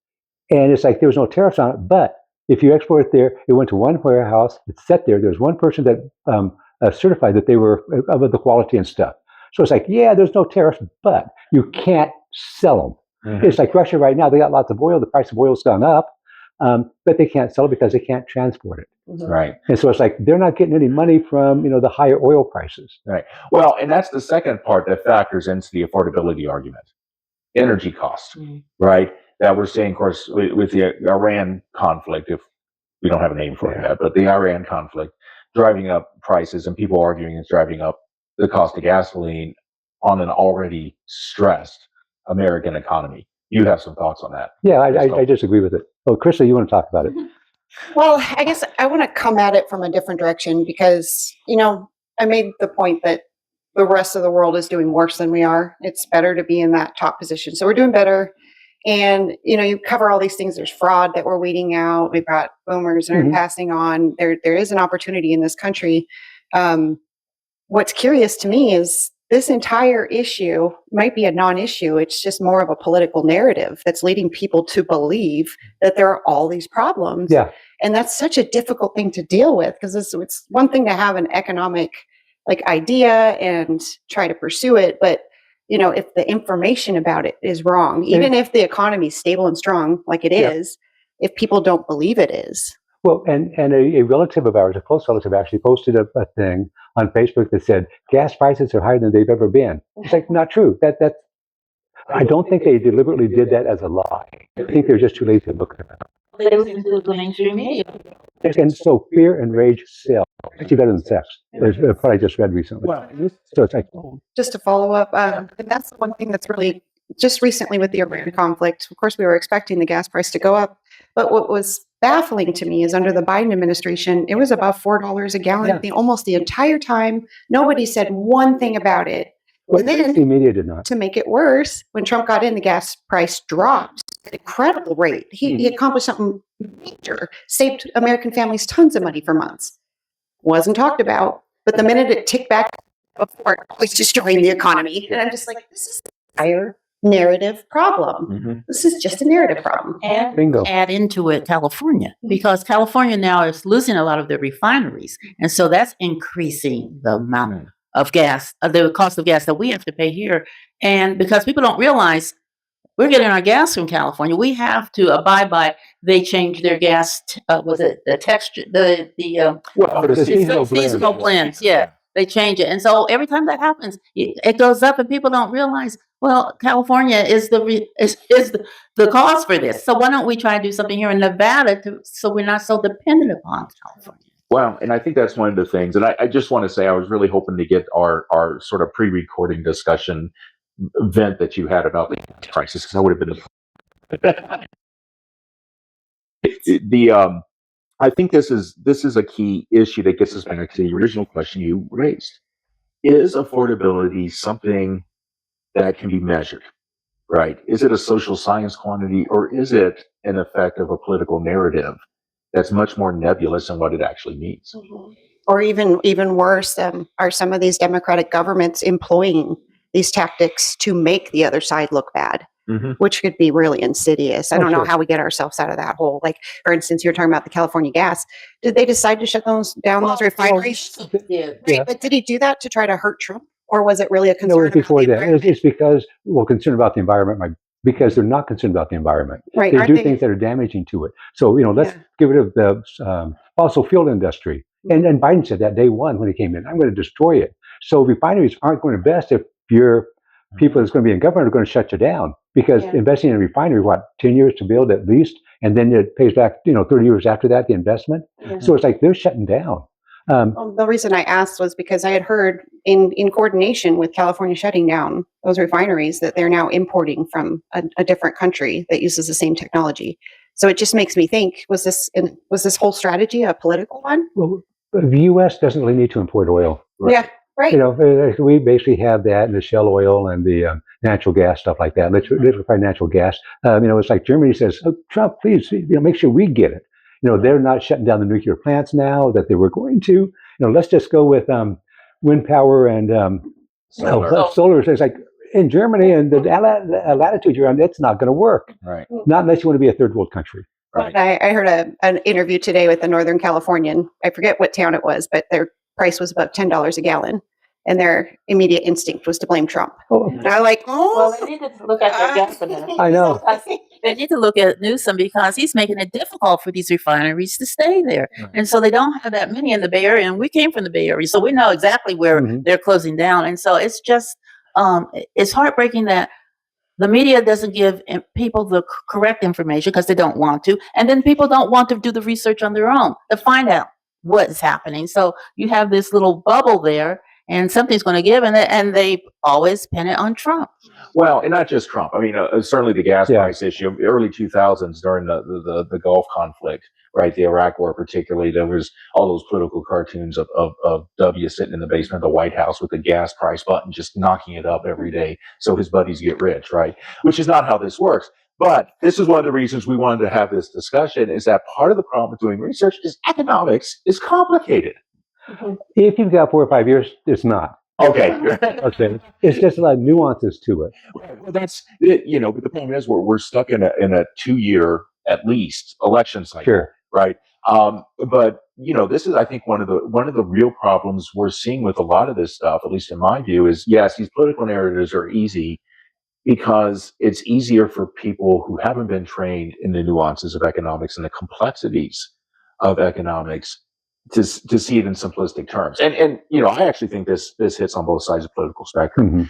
And it's like there was no tariffs on it, but if you export it there, it went to one warehouse, it sat there, there's one person that certified that they were of the quality and stuff. So it's like, yeah, there's no tariffs, but you can't sell them. It's like Russia right now, they got lots of oil, the price of oil's gone up, but they can't sell it because they can't transport it. Right. And so it's like they're not getting any money from the higher oil prices. Right. Well, and that's the second part that factors into the affordability argument. Energy costs, right? That we're seeing, of course, with the Iran conflict, if we don't have a name for it yet, but the Iran conflict driving up prices and people arguing it's driving up the cost of gasoline on an already stressed American economy. You have some thoughts on that? Yeah, I disagree with it. Oh, Krista, you want to talk about it? Well, I guess I want to come at it from a different direction because, I made the point that the rest of the world is doing worse than we are. It's better to be in that top position. So we're doing better. And, you cover all these things. There's fraud that we're weeding out. We've got boomers that are passing on. There is an opportunity in this country. What's curious to me is this entire issue might be a non-issue. It's just more of a political narrative that's leading people to believe that there are all these problems. Yeah. And that's such a difficult thing to deal with because it's one thing to have an economic like idea and try to pursue it. But, if the information about it is wrong, even if the economy is stable and strong, like it is, if people don't believe it is. Well, and a relative of ours, a close relative, actually posted a thing on Facebook that said gas prices are higher than they've ever been. It's like, not true. That's I don't think they deliberately did that as a lie. I think they're just too lazy to look at it. They listen to the mainstream media. And so fear and rage sell. Actually better than sex. There's what I just read recently. So it's like, Just to follow up, and that's the one thing that's really just recently with the Iran conflict. Of course, we were expecting the gas price to go up, but what was baffling to me is under the Biden administration, it was above $4 a gallon almost the entire time. Nobody said one thing about it. well, And then, the media did not. to make it worse, when Trump got in, the gas price dropped at an incredible rate. He accomplished something major, saved American families tons of money for months. Wasn't talked about, but the minute it ticked back before, it was destroying the economy. And I'm just like, this is a higher narrative problem. This is just a narrative problem. And Bingo. add into it California, because California now is losing a lot of their refineries. And so that's increasing the amount of gas, the cost of gas that we have to pay here. And because people don't realize we're getting our gas from California, we have to abide by, they change their gas, was it the texture, the seasonal blends, they change it. And so every time that happens, it goes up and people don't realize, well, California is the cause for this. So why don't we try to do something here in Nevada so we're not so dependent upon California? Well, and I think that's one of the things. And I just want to say, I was really hoping to get our sort of pre-recording discussion vent that you had about the crisis, because I would have been I think this is a key issue that gets us back to the original question you raised. Is affordability something that can be measured, right? Is it a social science quantity, or is it an effect of a political narrative that's much more nebulous than what it actually means? Or even worse, are some of these democratic governments employing these tactics to make the other side look bad, which could be really insidious. I don't know how we get ourselves out of that hole. Like, for instance, you're talking about the California gas. Did they decide to shut those refineries? Right, but did he do that to try to hurt Trump? Or was it really a concern? No, it was before that. It's because, concerned about the environment, because they're not concerned about the environment. Right. They do things that are damaging to it. So, let's get rid of the fossil fuel industry. And Biden said that day one when he came in, I'm going to destroy it. So refineries aren't going to invest if your people that's going to be in government are going to shut you down, because investing in a refinery, 10 years to build at least, and then it pays back, 30 years after that, the investment. So it's like they're shutting down. Well, the reason I asked was because I had heard in coordination with California shutting down those refineries that they're now importing from a different country that uses the same technology. So it just makes me think, was this whole strategy a political one? Well, the U.S. doesn't really need to import oil. Yeah, right. We basically have that, and the shale oil and the natural gas, stuff like that, liquefied natural gas. It's like Germany says, oh, Trump, please, make sure we get it. They're not shutting down the nuclear plants now that they were going to. Let's just go with wind power and solar. So it's like in Germany and the latitude you're on, it's not going to work. Right. Not unless you want to be a third world country. Right. I heard an interview today with a Northern Californian. I forget what town it was, but their price was about $10 a gallon. And their immediate instinct was to blame Trump. And I'm like, well, they need to look at their gas. I know. They need to look at Newsom, because he's making it difficult for these refineries to stay there. And so they don't have that many in the Bay Area. And we came from the Bay Area, so we know exactly where they're closing down. And so it's just, it's heartbreaking that the media doesn't give people the correct information because they don't want to. And then people don't want to do the research on their own to find out what's happening. So you have this little bubble there, and something's going to give, and they always pin it on Trump. Well, and not just Trump. I mean, certainly the gas price issue, early 2000s during the Gulf conflict, right? The Iraq War, particularly, there was all those political cartoons of W sitting in the basement of the White House with the gas price button, just knocking it up every day so his buddies get rich, right? Which is not how this works. But this is one of the reasons we wanted to have this discussion, is that part of the problem with doing research is economics is complicated. If you've got 4 or 5 years, it's not. Okay. It's just a lot of nuances to it. Well, that's it, but the problem is we're stuck in a 2-year at least election cycle, right? But this is, I think, one of the real problems we're seeing with a lot of this stuff, at least in my view, is yes, these political narratives are easy because it's easier for people who haven't been trained in the nuances of economics and the complexities of economics to see it in simplistic terms. And I actually think this hits on both sides of the political spectrum.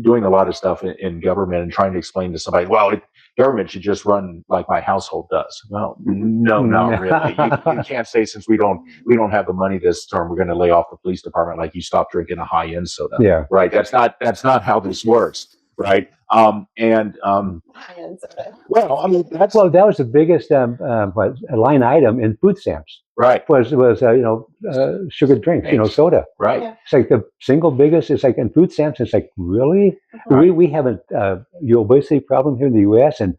Doing a lot of stuff in government and trying to explain to somebody, well, government should just run like my household does. Well, no, not really. You can't say, since we don't have the money this term, we're going to lay off the police department like you stop drinking a high-end soda. Yeah. Right. That's not how this works. Right. High-end soda. Well, I mean, that was the biggest line item in food stamps. Right. Was sugared drinks, soda. Right. Yeah. It's like the single biggest. It's like in food stamps. It's like, really, we have the obesity problem here in the U.S. and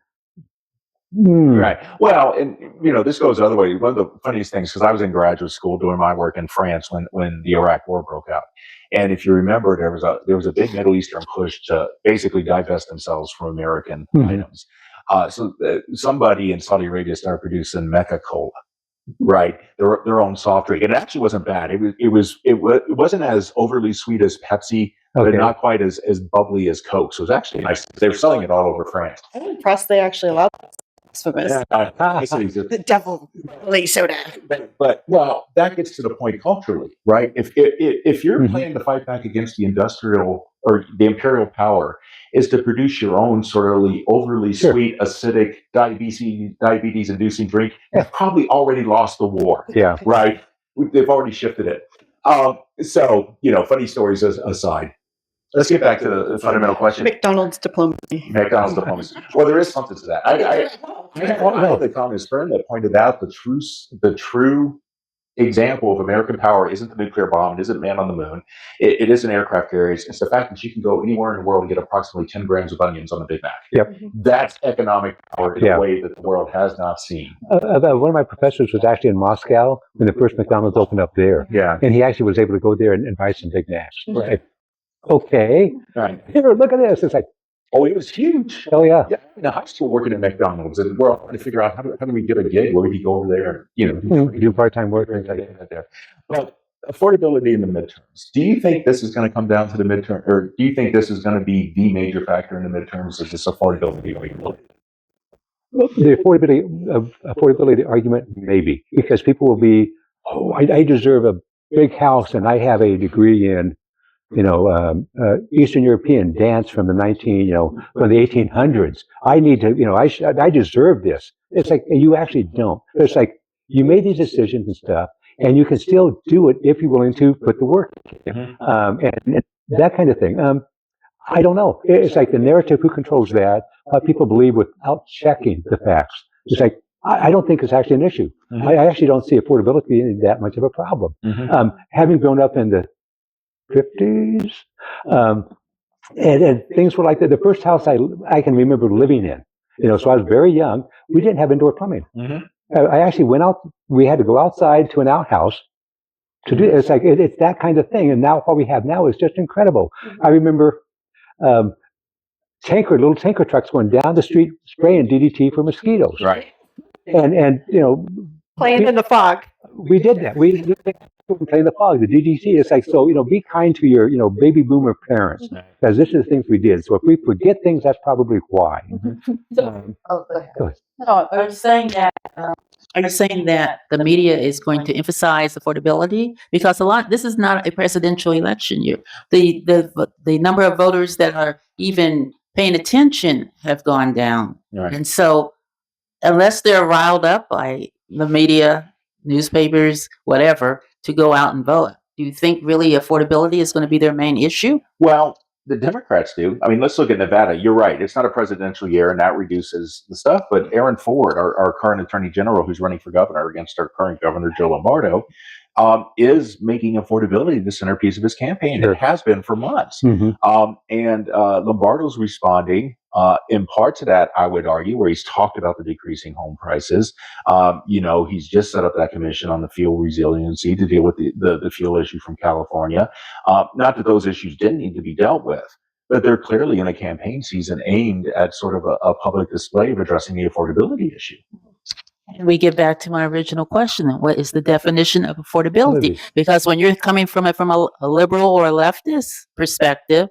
Right. Well, and this goes the other way. One of the funniest things, because I was in graduate school doing my work in France when the Iraq War broke out, and if you remember, there was a big Middle Eastern push to basically divest themselves from American items. So somebody in Saudi Arabia started producing Mecca Cola. Right, their own soft drink. And it actually wasn't bad. It wasn't as overly sweet as Pepsi, but not quite as bubbly as Coke. So it was actually nice. They were selling it all over France. I'm impressed they actually allow the devil soda. But that gets to the point culturally, right? If you're planning to fight back against the industrial or the imperial power, is to produce your own sort of overly sweet, acidic, diabetes-inducing drink, you've probably already lost the war. Yeah. Right? They've already shifted it. So, funny stories aside, let's get back to the fundamental question. McDonald's diplomacy. Well, there is something to that. I had the economist firm that pointed out the true example of American power isn't the nuclear bomb, it isn't man on the moon, it isn't aircraft carriers. It's the fact that you can go anywhere in the world and get approximately 10 grams of onions on a Big Mac. Yep. That's economic power in a way that the world has not seen. One of my professors was actually in Moscow when the first McDonald's opened up there. Yeah. And he actually was able to go there and buy some Big Macs. Right. Okay. Right. Here, look at this. It's like, oh, it was huge. Oh, yeah. In high school working at McDonald's, and we're all trying to figure out how do we get a gig where we can go over there and, do part-time work. things like that there. But affordability in the midterms. Do you think this is going to come down to the midterm, or do you think this is going to be the major factor in the midterms? Is this affordability argument? The affordability argument, maybe, because people will be, I deserve a big house and I have a degree in Eastern European dance from the from the 1800s. I need to, I deserve this. It's like, you actually don't. It's like, you made these decisions and stuff, and you can still do it if you're willing to put the work in. And that kind of thing. I don't know. It's like the narrative, who controls that? People believe without checking the facts. It's like, I don't think it's actually an issue. I actually don't see affordability being that much of a problem. Having grown up in the 50s, and things were like that. The first house I can remember living in, so I was very young. We didn't have indoor plumbing. I actually went out. We had to go outside to an outhouse to do it. It's like it's that kind of thing. And now what we have now is just incredible. I remember little tanker trucks going down the street spraying DDT for mosquitoes. Right. And Playing in the fog. We did that. We play in the fog, the DDT. It's like, so, be kind to your, baby boomer parents, because this is the things we did. So if we forget things, that's probably why. Go ahead. No, are you saying that the media is going to emphasize affordability? Because this is not a presidential election year. The number of voters that are even paying attention have gone down. Right. And so unless they're riled up by the media, newspapers, whatever, to go out and vote, do you think really affordability is going to be their main issue? Well, the Democrats do. I mean, let's look at Nevada. You're right. It's not a presidential year, and that reduces the stuff. But Aaron Ford, our current attorney general, who's running for governor against our current governor, Joe Lombardo, is making affordability the centerpiece of his campaign. It has been for months. And Lombardo's responding in part to that, I would argue, where he's talked about the decreasing home prices. He's just set up that commission on the fuel resiliency to deal with the fuel issue from California. Not that those issues didn't need to be dealt with, but they're clearly in a campaign season aimed at sort of a public display of addressing the affordability issue. And we get back to my original question: then what is the definition of affordability? Affordability. Because when you're coming from it from a liberal or a leftist perspective,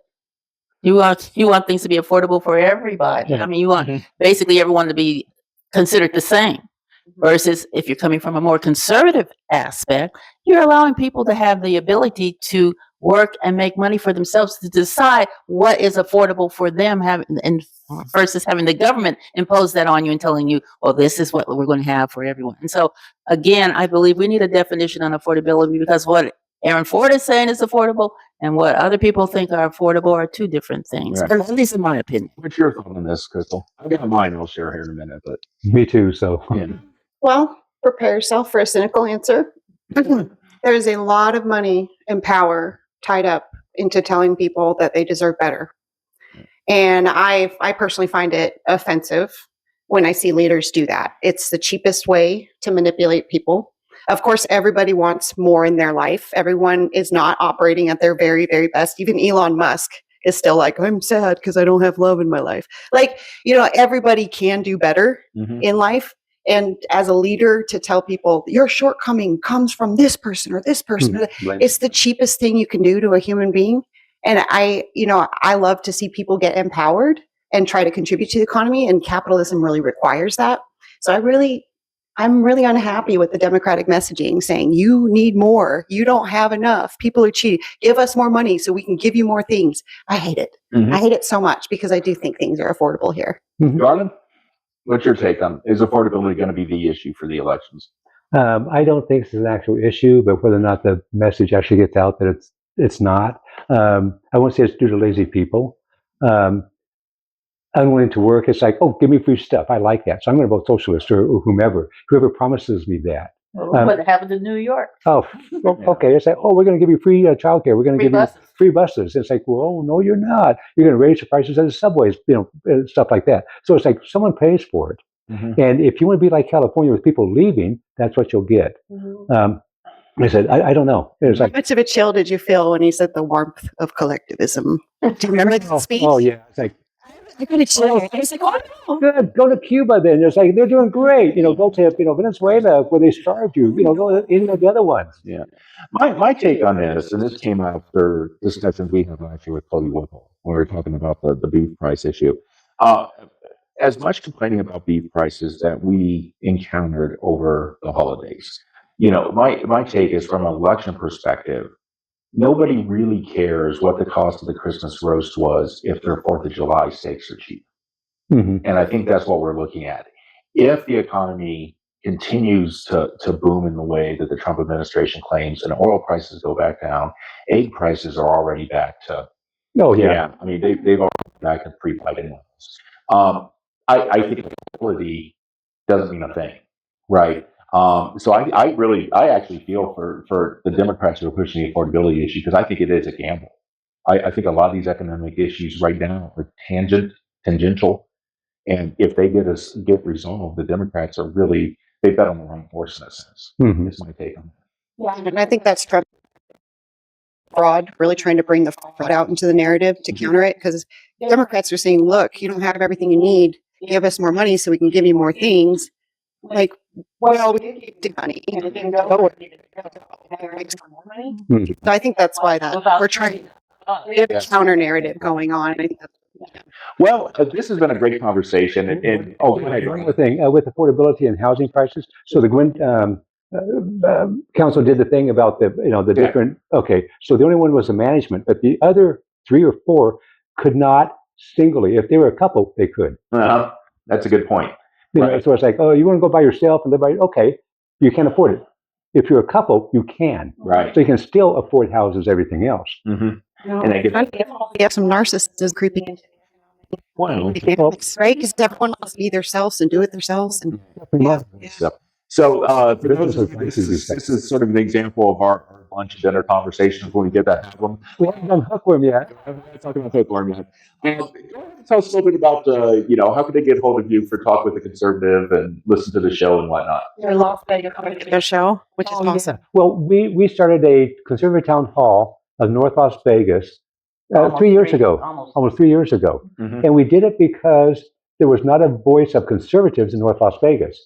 you want things to be affordable for everybody. Yeah. I mean, you want basically everyone to be considered the same. Versus if you're coming from a more conservative aspect, you're allowing people to have the ability to work and make money for themselves to decide what is affordable for them, and versus having the government impose that on you and telling you, well, this is what we're going to have for everyone. And so, again, I believe we need a definition on affordability, because what Aaron Ford is saying is affordable and what other people think are affordable are two different things, Right. at least in my opinion. What's your thought on this, Crystal? I've got mine. I'll share here in a minute, but Me too. So yeah. Well, prepare yourself for a cynical answer. There's a lot of money and power tied up into telling people that they deserve better. And I personally find it offensive when I see leaders do that. It's the cheapest way to manipulate people. Of course, everybody wants more in their life. Everyone is not operating at their very, very best. Even Elon Musk is still like, I'm sad because I don't have love in my life. Like, everybody can do better in life. And as a leader, to tell people your shortcoming comes from this person or this person, it's the cheapest thing you can do to a human being. And I love to see people get empowered and try to contribute to the economy, and capitalism really requires that. So I'm really unhappy with the Democratic messaging saying you need more, you don't have enough, people are cheating, give us more money so we can give you more things. I hate it. I hate it so much because I do think things are affordable here. Garland, what's your take on, is affordability going to be the issue for the elections? I don't think it's an actual issue, but whether or not the message actually gets out that it's not. I won't say it's due to lazy people. Unwilling to work. It's like, oh, give me free stuff. I like that. So I'm going to vote socialist or whoever promises me that. What happened in New York? Oh, okay. It's like, oh, we're going to give you free childcare. We're going to give buses. you free buses. It's like, well, no, you're not. You're going to raise the prices of the subways, stuff like that. So it's like someone pays for it. And if you want to be like California with people leaving, that's what you'll get. I said, I don't know. It was How like, much of a chill did you feel when he said the warmth of collectivism? Do you remember the speech? oh yeah. It's like, I got a chill. I was like, oh no. good. Go to Cuba then. It's like they're doing great. Go to Venezuela where they starved you. Go to any of the other ones. Yeah. My take on this, and this came after discussions we had actually with Cody Whipple when we were talking about the beef price issue. As much complaining about beef prices that we encountered over the holidays, my take is from an election perspective, nobody really cares what the cost of the Christmas roast was if their 4th of July steaks are cheap. And I think that's what we're looking at. If the economy continues to boom in the way that the Trump administration claims, and oil prices go back down, egg prices are already back to, I mean, they've already been back to pre-Biden levels. I think affordability doesn't mean a thing, right? So I actually feel for the Democrats who are pushing the affordability issue, because I think it is a gamble. I think a lot of these economic issues right now are tangential, and if they get resolved, the Democrats are really, they bet on the wrong horse in a sense. Is my take on that. Yeah, and I think that's Trump fraud, really trying to bring the fraud out into the narrative to counter it, because Democrats are saying, look, you don't have everything you need, give us more money so we can give you more things. Like, well, we didn't give money. It didn't go where it needed to go. So I think that's why we're trying. We have a counter narrative going on. I think Well, this has been a great conversation. And go ahead. One more thing with affordability and housing prices. So the Gwynn Council did the thing about the different. Okay, so the only one was the management, but the other 3 or 4 could not singly. If they were a couple, they could. That's a good point. Right. So it's like, oh, you want to go by yourself and live by, okay, you can't afford it. If you're a couple, you can. Right. So you can still afford houses, everything else. And we have some narcissists creeping into right? Because everyone wants to be themselves and do it themselves. And So for those of you, this is sort of an example of our lunch and dinner conversations when we get that album. We haven't done hookworm yet. I'm not talking about hookworm yet. Go ahead and tell us a little bit about, how can they get hold of you for Talk with the Conservative and listen to the show and whatnot? Your Las Vegas show, which is awesome. Yeah. Well, we started a conservative town hall of North Las Vegas 3 years ago, almost 3 years ago. And we did it because there was not a voice of conservatives in North Las Vegas.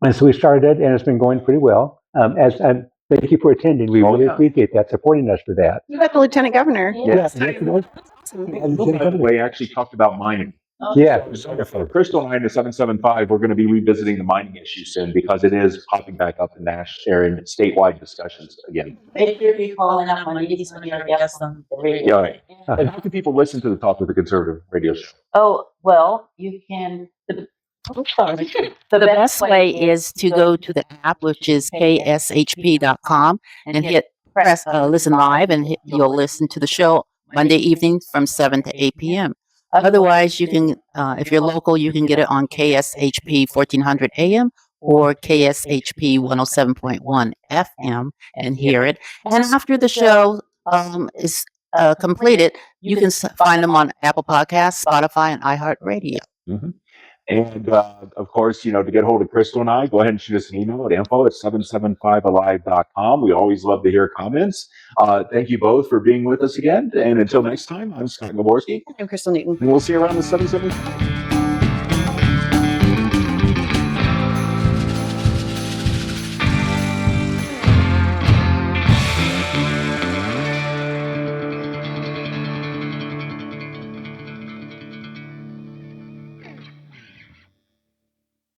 And so we started, and it's been going pretty well. Thank you for attending. We really appreciate that, supporting us for that. You got the lieutenant governor. Yes. By the way, I actually talked about mining. Yeah. For Crystal and I in the 775, we're going to be revisiting the mining issue soon because it is popping back up in in statewide discussions again. If you're calling up on he's going to be our guest on the radio. Yeah, right. And how can people listen to the Talk with the Conservative radio show? Oh, well, you can. The best way is to go to the app, which is kshp.com, and press listen live, and you'll listen to the show Monday evening from 7 to 8 p.m. Otherwise, you can, if you're local, you can get it on KSHP 1400 AM or KSHP 107.1 FM and hear it. And after the show is completed, you can find them on Apple Podcasts, Spotify, and iHeartRadio. Mm-hmm. And of course, to get hold of Crystal and I, go ahead and shoot us an email at info@775alive.com. We always love to hear comments. Thank you both for being with us again. And until next time, I'm Scott Gaborski. I'm Crystal Newton. And we'll see you around the 775.